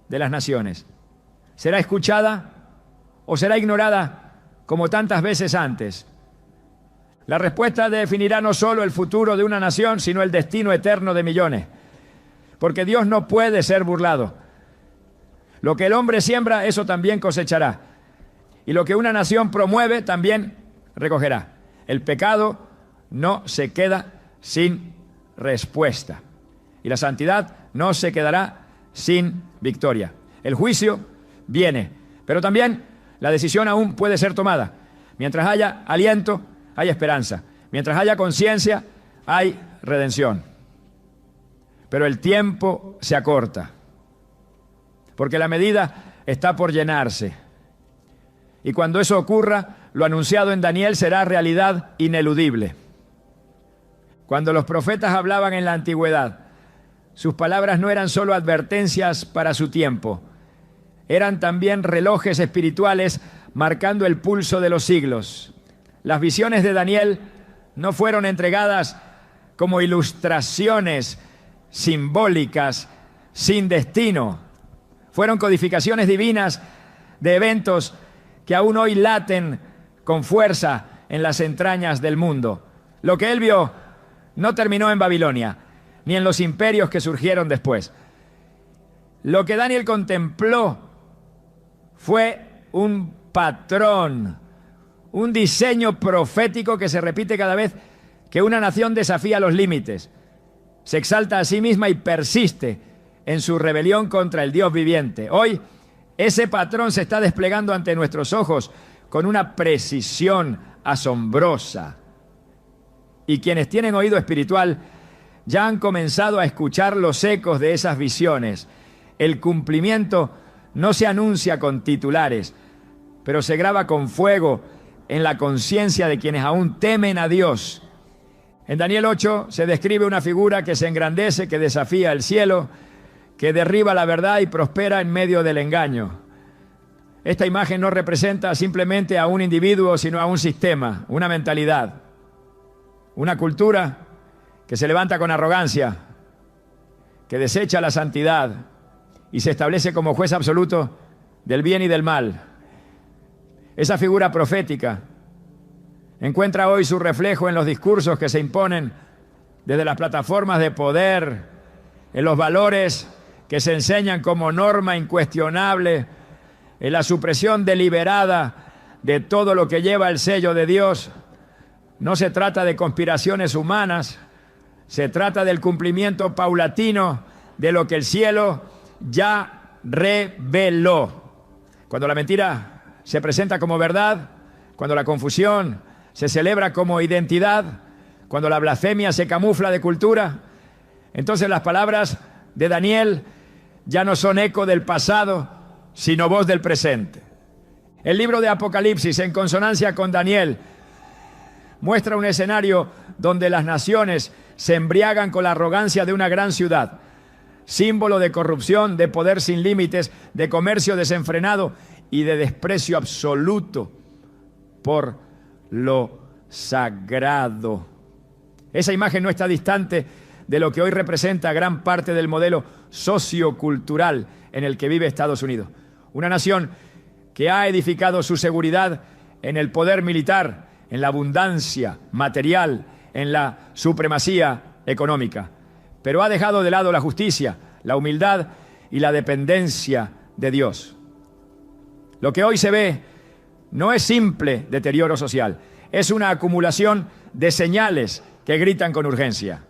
de las naciones. ¿Será escuchada o será ignorada como tantas veces antes? La respuesta definirá no solo el futuro de una nación, sino el destino eterno de millones. Porque Dios no puede ser burlado. Lo que el hombre siembra, eso también cosechará. Y lo que una nación promueve, también recogerá. El pecado no se queda sin respuesta. Y la santidad no se quedará sin victoria. El juicio viene, pero también La decisión aún puede ser tomada. Mientras haya aliento, hay esperanza. Mientras haya conciencia, hay redención. Pero el tiempo se acorta, porque la medida está por llenarse. Y cuando eso ocurra, lo anunciado en Daniel será realidad ineludible. Cuando los profetas hablaban en la antigüedad, sus palabras no eran solo advertencias para su tiempo, eran también relojes espirituales marcando el pulso de los siglos. Las visiones de Daniel no fueron entregadas como ilustraciones simbólicas sin destino. Fueron codificaciones divinas de eventos que aún hoy laten con fuerza en las entrañas del mundo. Lo que él vio no terminó en Babilonia, ni en los imperios que surgieron después. Lo que Daniel contempló fue un patrón, un diseño profético que se repite cada vez que una nación desafía los límites, se exalta a sí misma y persiste en su rebelión contra el Dios viviente. Hoy, ese patrón se está desplegando ante nuestros ojos con una precisión asombrosa. Y quienes tienen oído espiritual ya han comenzado a escuchar los ecos de esas visiones. El cumplimiento no se anuncia con titulares, pero se graba con fuego en la conciencia de quienes aún temen a Dios. En Daniel 8 se describe una figura que se engrandece, que desafía el cielo, que derriba la verdad y prospera en medio del engaño. Esta imagen no representa simplemente a un individuo, sino a un sistema, una mentalidad, una cultura que se levanta con arrogancia, que desecha la santidad y se establece como juez absoluto del bien y del mal. Esa figura profética encuentra hoy su reflejo en los discursos que se imponen desde las plataformas de poder, en los valores que se enseñan como norma incuestionable, en la supresión deliberada de todo lo que lleva el sello de Dios. No se trata de conspiraciones humanas, se trata del cumplimiento paulatino de lo que el cielo ya reveló. Cuando la mentira se presenta como verdad, cuando la confusión se celebra como identidad, cuando la blasfemia se camufla de cultura, entonces las palabras de Daniel ya no son eco del pasado, sino voz del presente. El libro de Apocalipsis, en consonancia con Daniel, muestra un escenario donde las naciones se embriagan con la arrogancia de una gran ciudad, símbolo de corrupción, de poder sin límites, de comercio desenfrenado y de desprecio absoluto por lo sagrado. Esa imagen no está distante de lo que hoy representa gran parte del modelo sociocultural en el que vive Estados Unidos. Una nación que ha edificado su seguridad en el poder militar, en la abundancia material, en la supremacía económica, pero ha dejado de lado la justicia, la humildad y la dependencia de Dios. Lo que hoy se ve no es simple deterioro social, es una acumulación de señales que gritan con urgencia.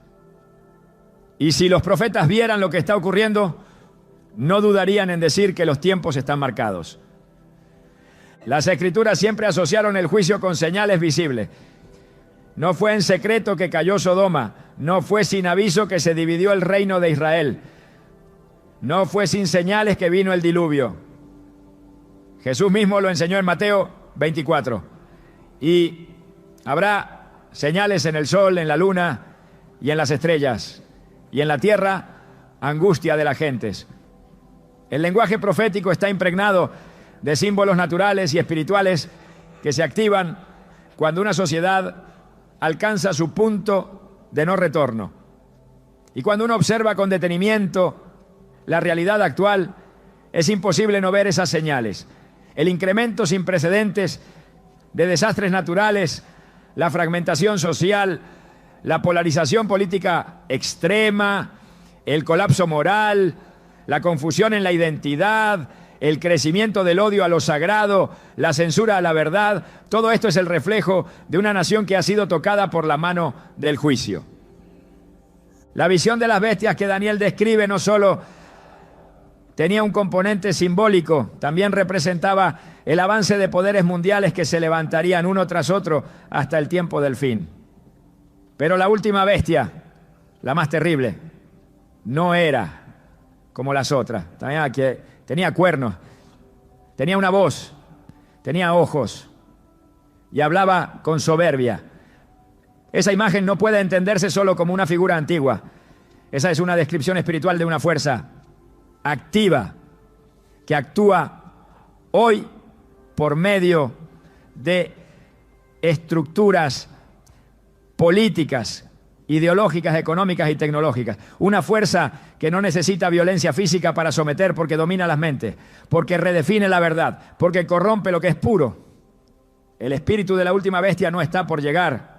Y si los profetas vieran lo que está ocurriendo, no dudarían en decir que los tiempos están marcados. Las Escrituras siempre asociaron el juicio con señales visibles. No fue en secreto que cayó Sodoma, no fue sin aviso que se dividió el reino de Israel, no fue sin señales que vino el diluvio. Jesús mismo lo enseñó en Mateo 24. Y habrá señales en el sol, en la luna y en las estrellas, y en la tierra angustia de las gentes. El lenguaje profético está impregnado de símbolos naturales y espirituales que se activan cuando una sociedad alcanza su punto de no retorno. Y cuando uno observa con detenimiento la realidad actual, es imposible no ver esas señales. El incremento sin precedentes de desastres naturales, la fragmentación social, la polarización política extrema, el colapso moral, la confusión en la identidad, el crecimiento del odio a lo sagrado, la censura a la verdad, todo esto es el reflejo de una nación que ha sido tocada por la mano del juicio. La visión de las bestias que Daniel describe no solo tenía un componente simbólico, también representaba el avance de poderes mundiales que se levantarían uno tras otro hasta el tiempo del fin. Pero la última bestia, la más terrible, no era como las otras. Tenía cuernos, tenía una voz, tenía ojos y hablaba con soberbia. Esa imagen no puede entenderse solo como una figura antigua. Esa es una descripción espiritual de una fuerza activa que actúa hoy por medio de estructuras políticas, ideológicas, económicas y tecnológicas. Una fuerza que no necesita violencia física para someter porque domina las mentes, porque redefine la verdad, porque corrompe lo que es puro. El espíritu de la última bestia no está por llegar,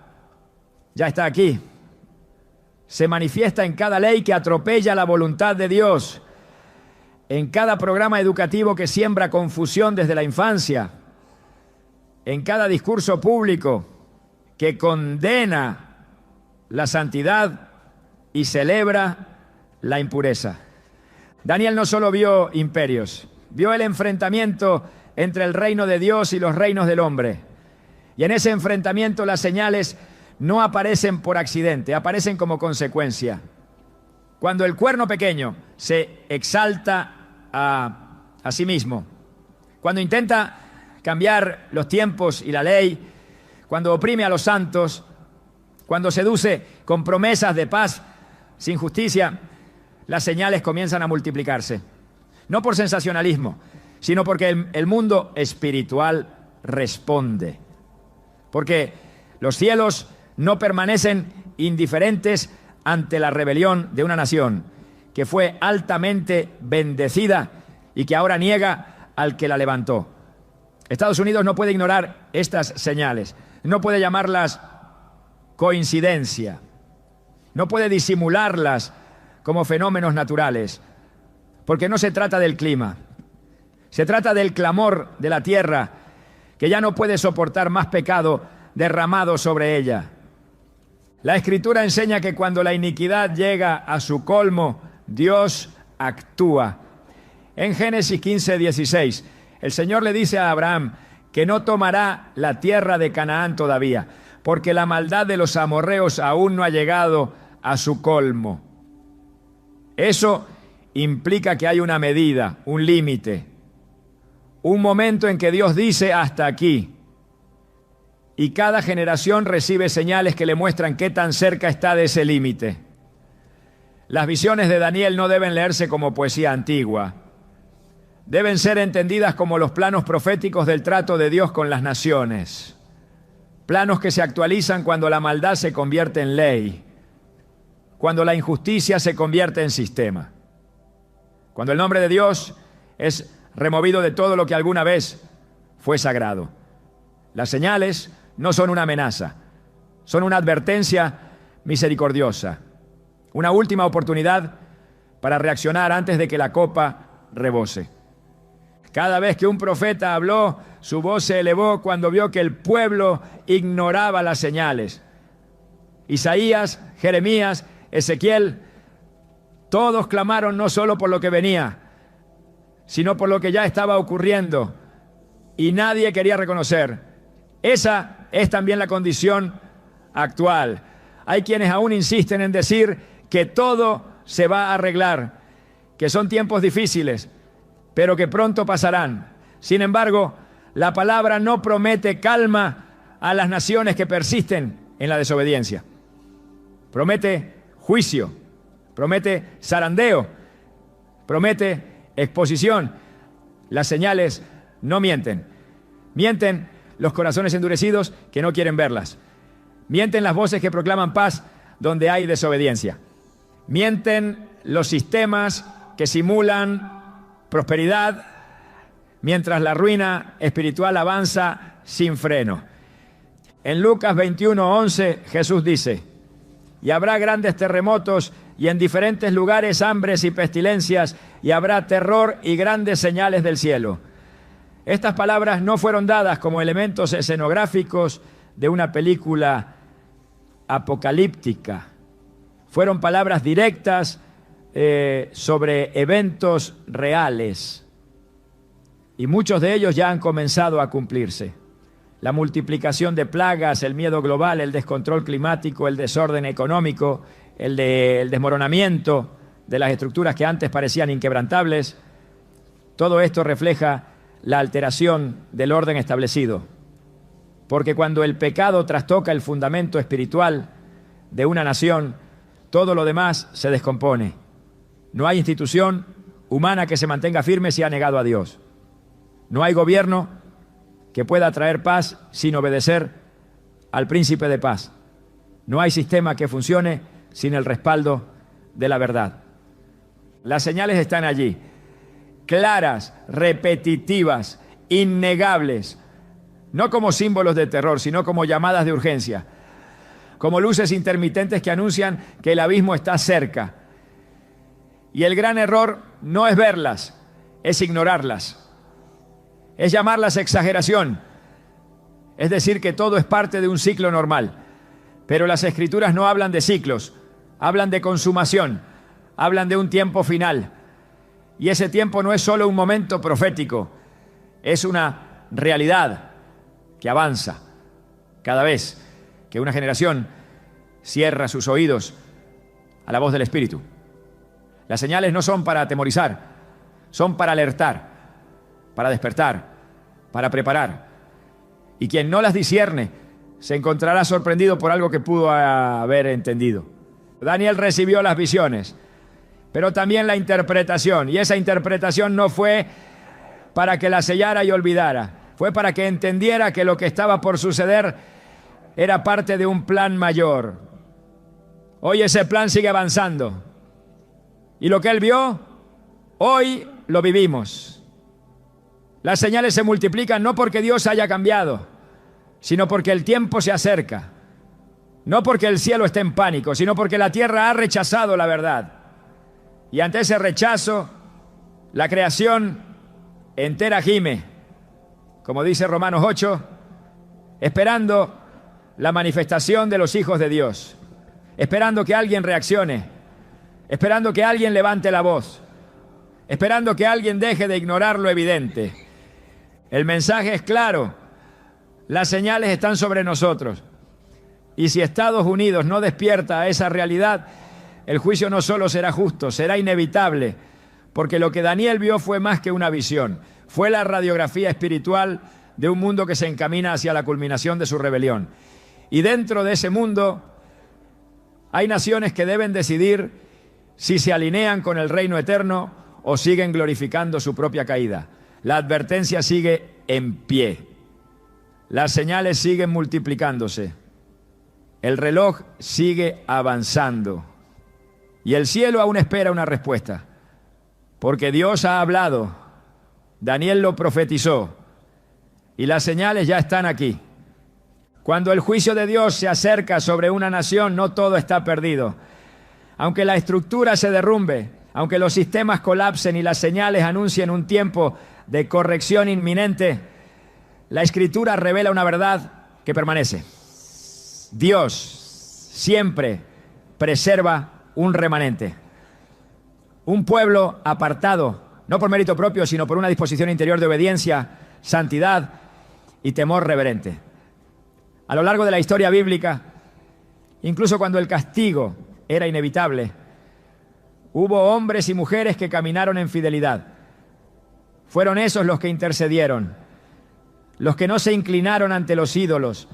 ya está aquí. Se manifiesta en cada ley que atropella la voluntad de Dios, en cada programa educativo que siembra confusión desde la infancia, en cada discurso público que condena la santidad y celebra la impureza. Daniel no solo vio imperios, vio el enfrentamiento entre el reino de Dios y los reinos del hombre. Y en ese enfrentamiento las señales no aparecen por accidente, aparecen como consecuencia. Cuando el cuerno pequeño se exalta a sí mismo, cuando intenta cambiar los tiempos y la ley, cuando oprime a los santos, cuando seduce con promesas de paz sin justicia, las señales comienzan a multiplicarse. No por sensacionalismo, sino porque el mundo espiritual responde. Porque los cielos no permanecen indiferentes ante la rebelión de una nación que fue altamente bendecida y que ahora niega al que la levantó. Estados Unidos no puede ignorar estas señales, no puede llamarlas coincidencia, no puede disimularlas como fenómenos naturales, porque no se trata del clima, se trata del clamor de la tierra que ya no puede soportar más pecado derramado sobre ella. La Escritura enseña que cuando la iniquidad llega a su colmo, Dios actúa. En Génesis 15:16, el Señor le dice a Abraham que no tomará la tierra de Canaán todavía, porque la maldad de los amorreos aún no ha llegado a su colmo. Eso implica que hay una medida, un límite, un momento en que Dios dice hasta aquí. Y cada generación recibe señales que le muestran qué tan cerca está de ese límite. Las visiones de Daniel no deben leerse como poesía antigua. Deben ser entendidas como los planos proféticos del trato de Dios con las naciones. Planos que se actualizan cuando la maldad se convierte en ley, cuando la injusticia se convierte en sistema, cuando el nombre de Dios es removido de todo lo que alguna vez fue sagrado. Las señales no son una amenaza, son una advertencia misericordiosa, una última oportunidad para reaccionar antes de que la copa rebose. Cada vez que un profeta habló, su voz se elevó cuando vio que el pueblo ignoraba las señales. Isaías, Jeremías, Ezequiel, todos clamaron no solo por lo que venía, sino por lo que ya estaba ocurriendo, y nadie quería reconocer. Esa es también la condición actual. Hay quienes aún insisten en decir que todo se va a arreglar, que son tiempos difíciles, pero que pronto pasarán. Sin embargo, la palabra no promete calma a las naciones que persisten en la desobediencia. Promete juicio, promete zarandeo, promete exposición. Las señales no mienten. Mienten los corazones endurecidos que no quieren verlas. Mienten las voces que proclaman paz donde hay desobediencia. Mienten los sistemas que simulan prosperidad mientras la ruina espiritual avanza sin freno. En Lucas 21:11 Jesús dice: y habrá grandes terremotos y en diferentes lugares hambres y pestilencias, y habrá terror y grandes señales del cielo. Estas palabras no fueron dadas como elementos escenográficos de una película apocalíptica. Fueron palabras directas sobre eventos reales y muchos de ellos ya han comenzado a cumplirse. La multiplicación de plagas, el miedo global, el descontrol climático, el desorden económico, el desmoronamiento de las estructuras que antes parecían inquebrantables. Todo esto refleja la alteración del orden establecido. Porque cuando el pecado trastoca el fundamento espiritual de una nación, todo lo demás se descompone. No hay institución humana que se mantenga firme si ha negado a Dios. No hay gobierno que pueda traer paz sin obedecer al príncipe de paz. No hay sistema que funcione sin el respaldo de la verdad. Las señales están allí, claras, repetitivas, innegables, no como símbolos de terror, sino como llamadas de urgencia, como luces intermitentes que anuncian que el abismo está cerca. Y el gran error no es verlas, es ignorarlas. Es llamarlas exageración, es decir, que todo es parte de un ciclo normal. Pero las Escrituras no hablan de ciclos, hablan de consumación, hablan de un tiempo final. Y ese tiempo no es solo un momento profético, es una realidad que avanza cada vez que una generación cierra sus oídos a la voz del Espíritu. Las señales no son para atemorizar, son para alertar, para despertar, para preparar. Y quien no las discierne se encontrará sorprendido por algo que pudo haber entendido. Daniel recibió las visiones, pero también la interpretación. Y esa interpretación no fue para que la sellara y olvidara. Fue para que entendiera que lo que estaba por suceder era parte de un plan mayor. Hoy ese plan sigue avanzando. Y lo que él vio, hoy lo vivimos. Las señales se multiplican no porque Dios haya cambiado, sino porque el tiempo se acerca. No porque el cielo esté en pánico, sino porque la tierra ha rechazado la verdad. Y ante ese rechazo, la creación entera gime, como dice Romanos 8, esperando la manifestación de los hijos de Dios, esperando que alguien reaccione, esperando que alguien levante la voz, esperando que alguien deje de ignorar lo evidente. El mensaje es claro, las señales están sobre nosotros. Y si Estados Unidos no despierta a esa realidad, el juicio no solo será justo, será inevitable, porque lo que Daniel vio fue más que una visión, fue la radiografía espiritual de un mundo que se encamina hacia la culminación de su rebelión. Y dentro de ese mundo hay naciones que deben decidir si se alinean con el reino eterno o siguen glorificando su propia caída. La advertencia sigue en pie. Las señales siguen multiplicándose. El reloj sigue avanzando. Y el cielo aún espera una respuesta. Porque Dios ha hablado. Daniel lo profetizó. Y las señales ya están aquí. Cuando el juicio de Dios se acerca sobre una nación, no todo está perdido. Aunque la estructura se derrumbe, aunque los sistemas colapsen y las señales anuncien un tiempo de corrección inminente, la Escritura revela una verdad que permanece. Dios siempre preserva un remanente, un pueblo apartado, no por mérito propio, sino por una disposición interior de obediencia, santidad y temor reverente. A lo largo de la historia bíblica, incluso cuando el castigo era inevitable, hubo hombres y mujeres que caminaron en fidelidad. Fueron esos los que intercedieron, los que no se inclinaron ante los ídolos,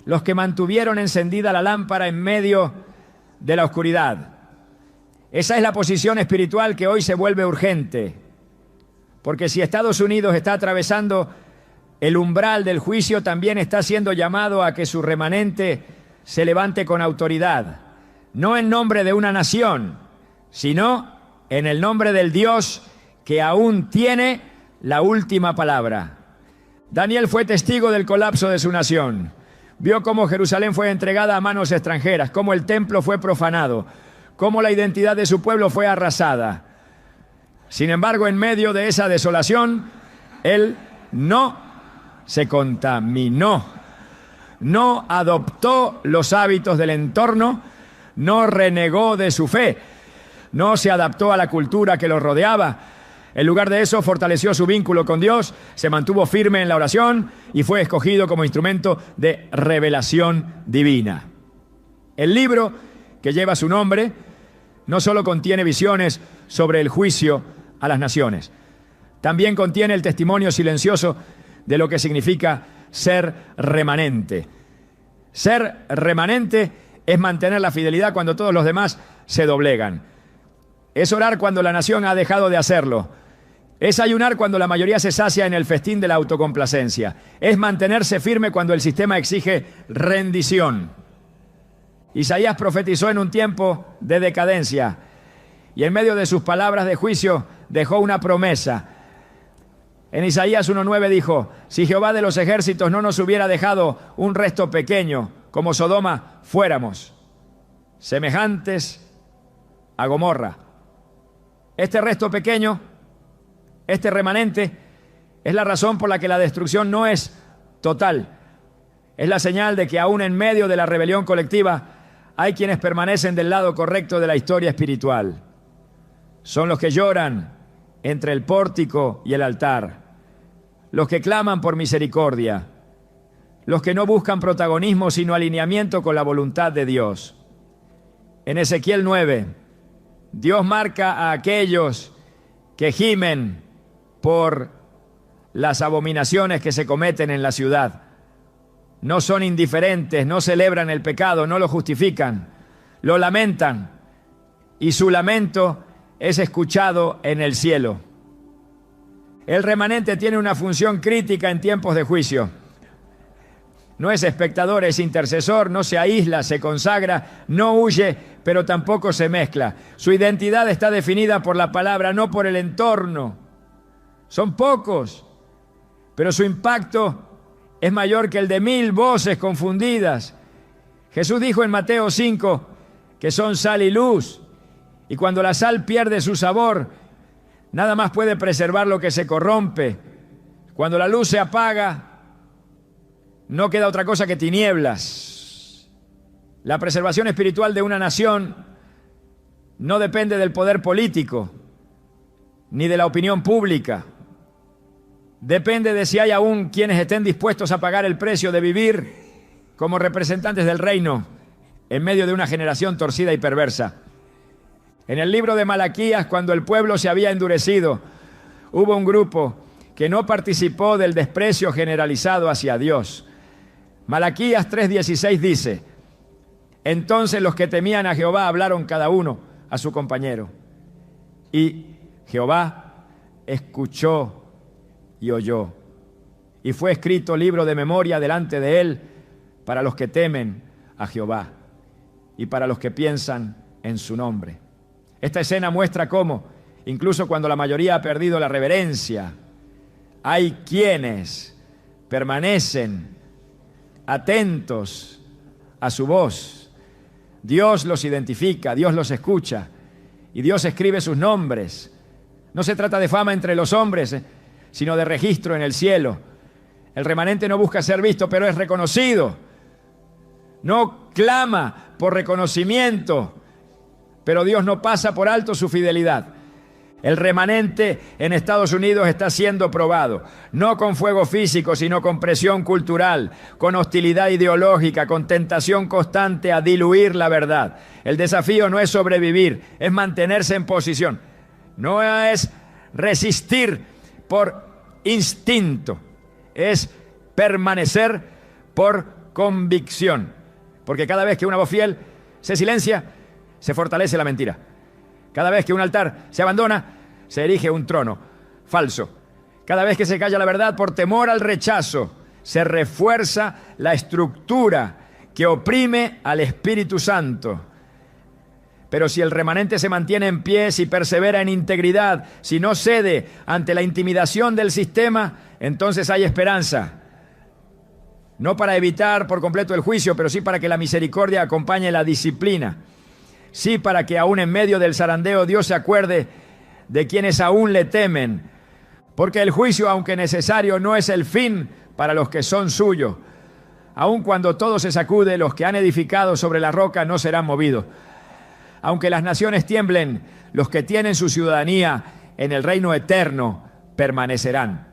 los que mantuvieron encendida la lámpara en medio de la oscuridad. Esa es la posición espiritual que hoy se vuelve urgente, porque si Estados Unidos está atravesando el umbral del juicio, también está siendo llamado a que su remanente se levante con autoridad, no en nombre de una nación, sino en el nombre del Dios que aún tiene la última palabra. Daniel fue testigo del colapso de su nación. Vio cómo Jerusalén fue entregada a manos extranjeras, cómo el templo fue profanado, cómo la identidad de su pueblo fue arrasada. Sin embargo, en medio de esa desolación, él no se contaminó, no adoptó los hábitos del entorno, no renegó de su fe, no se adaptó a la cultura que lo rodeaba. En lugar de eso, fortaleció su vínculo con Dios, se mantuvo firme en la oración y fue escogido como instrumento de revelación divina. El libro que lleva su nombre no solo contiene visiones sobre el juicio a las naciones, también contiene el testimonio silencioso de lo que significa ser remanente. Ser remanente es mantener la fidelidad cuando todos los demás se doblegan. Es orar cuando la nación ha dejado de hacerlo. Es ayunar cuando la mayoría se sacia en el festín de la autocomplacencia. Es mantenerse firme cuando el sistema exige rendición. Isaías profetizó en un tiempo de decadencia y en medio de sus palabras de juicio dejó una promesa. En Isaías 1:9 dijo: si Jehová de los ejércitos no nos hubiera dejado un resto pequeño, como Sodoma fuéramos, semejantes a Gomorra. Este resto pequeño, este remanente, es la razón por la que la destrucción no es total. Es la señal de que aún en medio de la rebelión colectiva hay quienes permanecen del lado correcto de la historia espiritual. Son los que lloran entre el pórtico y el altar, los que claman por misericordia, los que no buscan protagonismo sino alineamiento con la voluntad de Dios. En Ezequiel 9, Dios marca a aquellos que gimen por las abominaciones que se cometen en la ciudad. No son indiferentes, no celebran el pecado, no lo justifican, lo lamentan, y su lamento es escuchado en el cielo. El remanente tiene una función crítica en tiempos de juicio. No es espectador, es intercesor, no se aísla, se consagra, no huye, pero tampoco se mezcla. Su identidad está definida por la palabra, no por el entorno. Son pocos, pero su impacto es mayor que el de 1000 voces confundidas. Jesús dijo en Mateo 5 que son sal y luz, y cuando la sal pierde su sabor, nada más puede preservar lo que se corrompe. Cuando la luz se apaga, no queda otra cosa que tinieblas. La preservación espiritual de una nación no depende del poder político, ni de la opinión pública. Depende de si hay aún quienes estén dispuestos a pagar el precio de vivir como representantes del reino en medio de una generación torcida y perversa. En el libro de Malaquías, cuando el pueblo se había endurecido, hubo un grupo que no participó del desprecio generalizado hacia Dios. Malaquías 3:16 dice: entonces los que temían a Jehová hablaron cada uno a su compañero, y Jehová escuchó y oyó, y fue escrito libro de memoria delante de él para los que temen a Jehová y para los que piensan en su nombre. Esta escena muestra cómo, incluso cuando la mayoría ha perdido la reverencia, hay quienes permanecen atentos a su voz. Dios los identifica, Dios los escucha y Dios escribe sus nombres. No se trata de fama entre los hombres, sino de registro en el cielo. El remanente no busca ser visto, pero es reconocido. No clama por reconocimiento, pero Dios no pasa por alto su fidelidad. El remanente en Estados Unidos está siendo probado, no con fuego físico, sino con presión cultural, con hostilidad ideológica, con tentación constante a diluir la verdad. El desafío no es sobrevivir, es mantenerse en posición. No es resistir por instinto, es permanecer por convicción. Porque cada vez que una voz fiel se silencia, se fortalece la mentira. Cada vez que un altar se abandona, se erige un trono falso. Cada vez que se calla la verdad por temor al rechazo, se refuerza la estructura que oprime al Espíritu Santo. Pero si el remanente se mantiene en pie, si persevera en integridad, si no cede ante la intimidación del sistema, entonces hay esperanza. No para evitar por completo el juicio, pero sí para que la misericordia acompañe la disciplina. Sí para que aún en medio del zarandeo Dios se acuerde de quienes aún le temen. Porque el juicio, aunque necesario, no es el fin para los que son suyos. Aun cuando todo se sacude, los que han edificado sobre la roca no serán movidos. Aunque las naciones tiemblen, los que tienen su ciudadanía en el reino eterno permanecerán.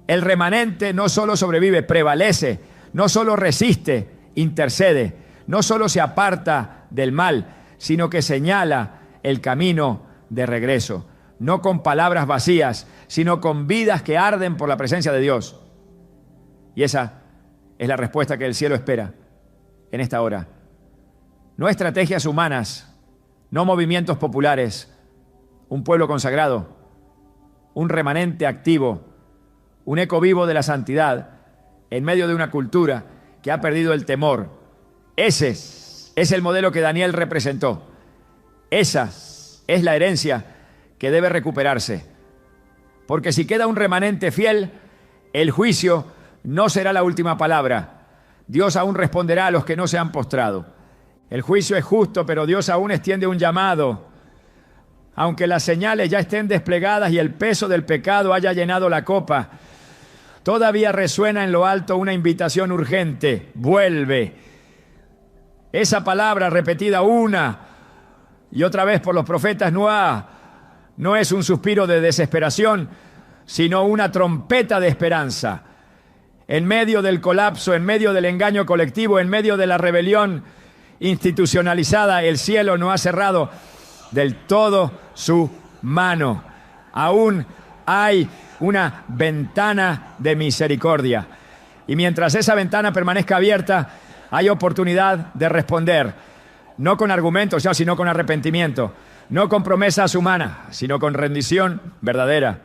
El remanente no solo sobrevive, prevalece, no solo resiste, intercede, no solo se aparta del mal, sino que señala el camino de regreso, no con palabras vacías, sino con vidas que arden por la presencia de Dios. Y esa es la respuesta que el cielo espera en esta hora. No estrategias humanas, no movimientos populares, un pueblo consagrado, un remanente activo, un eco vivo de la santidad en medio de una cultura que ha perdido el temor. Ese es el modelo que Daniel representó. Esa es la herencia que debe recuperarse. Porque si queda un remanente fiel, el juicio no será la última palabra. Dios aún responderá a los que no se han postrado. El juicio es justo, pero Dios aún extiende un llamado. Aunque las señales ya estén desplegadas y el peso del pecado haya llenado la copa, todavía resuena en lo alto una invitación urgente. Vuelve. Esa palabra repetida una y otra vez por los profetas no es un suspiro de desesperación, sino una trompeta de esperanza. En medio del colapso, en medio del engaño colectivo, en medio de la rebelión institucionalizada, el cielo no ha cerrado del todo su mano. Aún hay una ventana de misericordia. Y mientras esa ventana permanezca abierta, hay oportunidad de responder, no con argumentos, sino con arrepentimiento, no con promesas humanas, sino con rendición verdadera.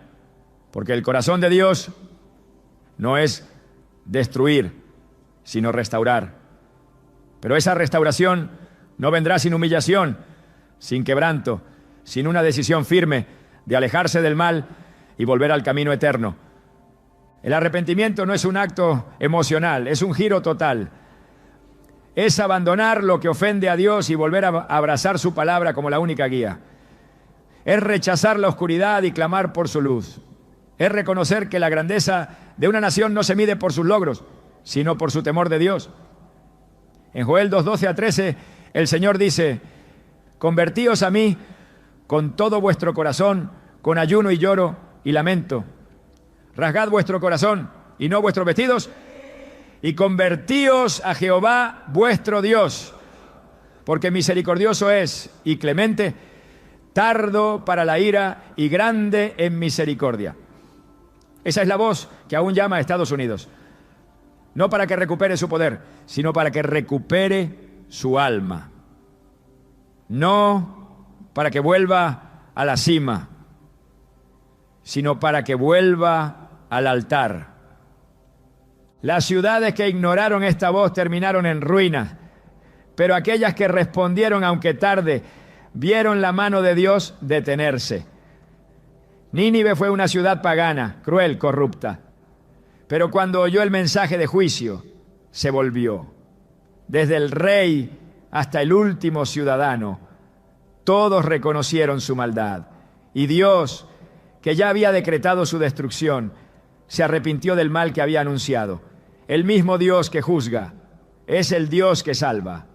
Porque el corazón de Dios no es destruir, sino restaurar. Pero esa restauración no vendrá sin humillación, sin quebranto, sin una decisión firme de alejarse del mal y volver al camino eterno. El arrepentimiento no es un acto emocional, es un giro total. Es abandonar lo que ofende a Dios y volver a abrazar su palabra como la única guía. Es rechazar la oscuridad y clamar por su luz. Es reconocer que la grandeza de una nación no se mide por sus logros, sino por su temor de Dios. En Joel 2:12-13, el Señor dice: convertíos a mí con todo vuestro corazón, con ayuno y lloro y lamento. Rasgad vuestro corazón y no vuestros vestidos, y convertíos a Jehová vuestro Dios, porque misericordioso es y clemente, tardo para la ira y grande en misericordia. Esa es la voz que aún llama a Estados Unidos. No para que recupere su poder, sino para que recupere su alma. No para que vuelva a la cima, sino para que vuelva al altar. Las ciudades que ignoraron esta voz terminaron en ruinas, pero aquellas que respondieron, aunque tarde, vieron la mano de Dios detenerse. Nínive fue una ciudad pagana, cruel, corrupta, pero cuando oyó el mensaje de juicio, se volvió. Desde el rey hasta el último ciudadano, todos reconocieron su maldad. Y Dios, que ya había decretado su destrucción, se arrepintió del mal que había anunciado. El mismo Dios que juzga es el Dios que salva.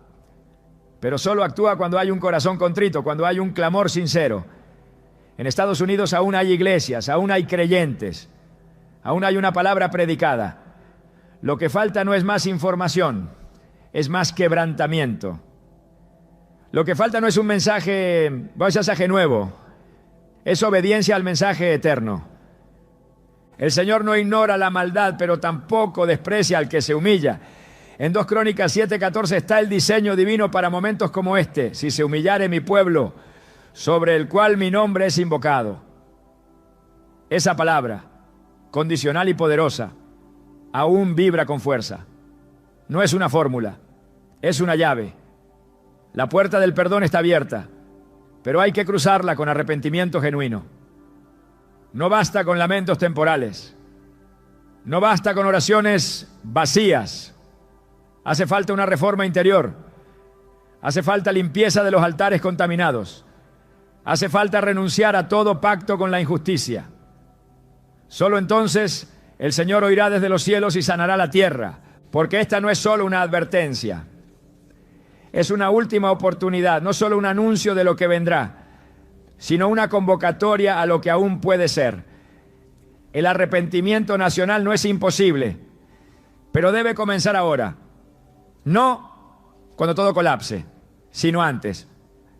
Pero solo actúa cuando hay un corazón contrito, cuando hay un clamor sincero. En Estados Unidos aún hay iglesias, aún hay creyentes, aún hay una palabra predicada. Lo que falta no es más información, es más quebrantamiento. Lo que falta no es un mensaje nuevo, es obediencia al mensaje eterno. El Señor no ignora la maldad, pero tampoco desprecia al que se humilla. En 2 Crónicas 7:14 está el diseño divino para momentos como este. Si se humillare mi pueblo, sobre el cual mi nombre es invocado. Esa palabra, condicional y poderosa, aún vibra con fuerza. No es una fórmula, es una llave. La puerta del perdón está abierta, pero hay que cruzarla con arrepentimiento genuino. No basta con lamentos temporales, no basta con oraciones vacías. Hace falta una reforma interior, hace falta limpieza de los altares contaminados, hace falta renunciar a todo pacto con la injusticia. Solo entonces el Señor oirá desde los cielos y sanará la tierra, porque esta no es solo una advertencia. es una última oportunidad, no solo un anuncio de lo que vendrá, sino una convocatoria a lo que aún puede ser. El arrepentimiento nacional no es imposible, pero debe comenzar ahora. No cuando todo colapse, sino antes.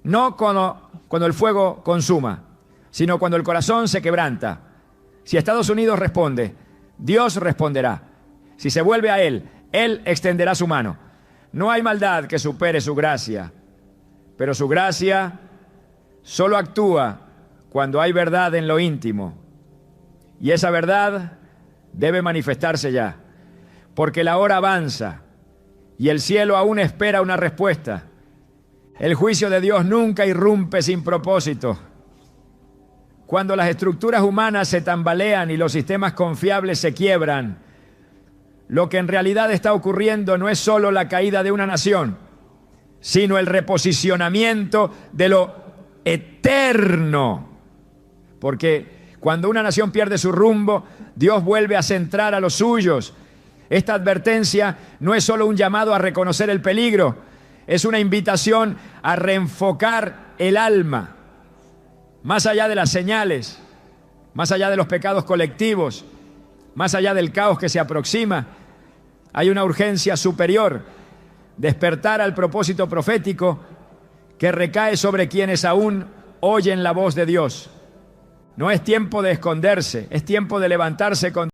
No cuando el fuego consuma, sino cuando el corazón se quebranta. Si Estados Unidos responde, Dios responderá. Si se vuelve a Él, Él extenderá su mano. No hay maldad que supere su gracia, pero su gracia solo actúa cuando hay verdad en lo íntimo. Y esa verdad debe manifestarse ya, porque la hora avanza y el cielo aún espera una respuesta. El juicio de Dios nunca irrumpe sin propósito. Cuando las estructuras humanas se tambalean y los sistemas confiables se quiebran, lo que en realidad está ocurriendo no es solo la caída de una nación, sino el reposicionamiento de lo eterno. Porque cuando una nación pierde su rumbo, Dios vuelve a centrar a los suyos. Esta advertencia no es solo un llamado a reconocer el peligro, es una invitación a reenfocar el alma, más allá de las señales, más allá de los pecados colectivos, más allá del caos que se aproxima. Hay una urgencia superior, despertar al propósito profético que recae sobre quienes aún oyen la voz de Dios. No es tiempo de esconderse, es tiempo de levantarse con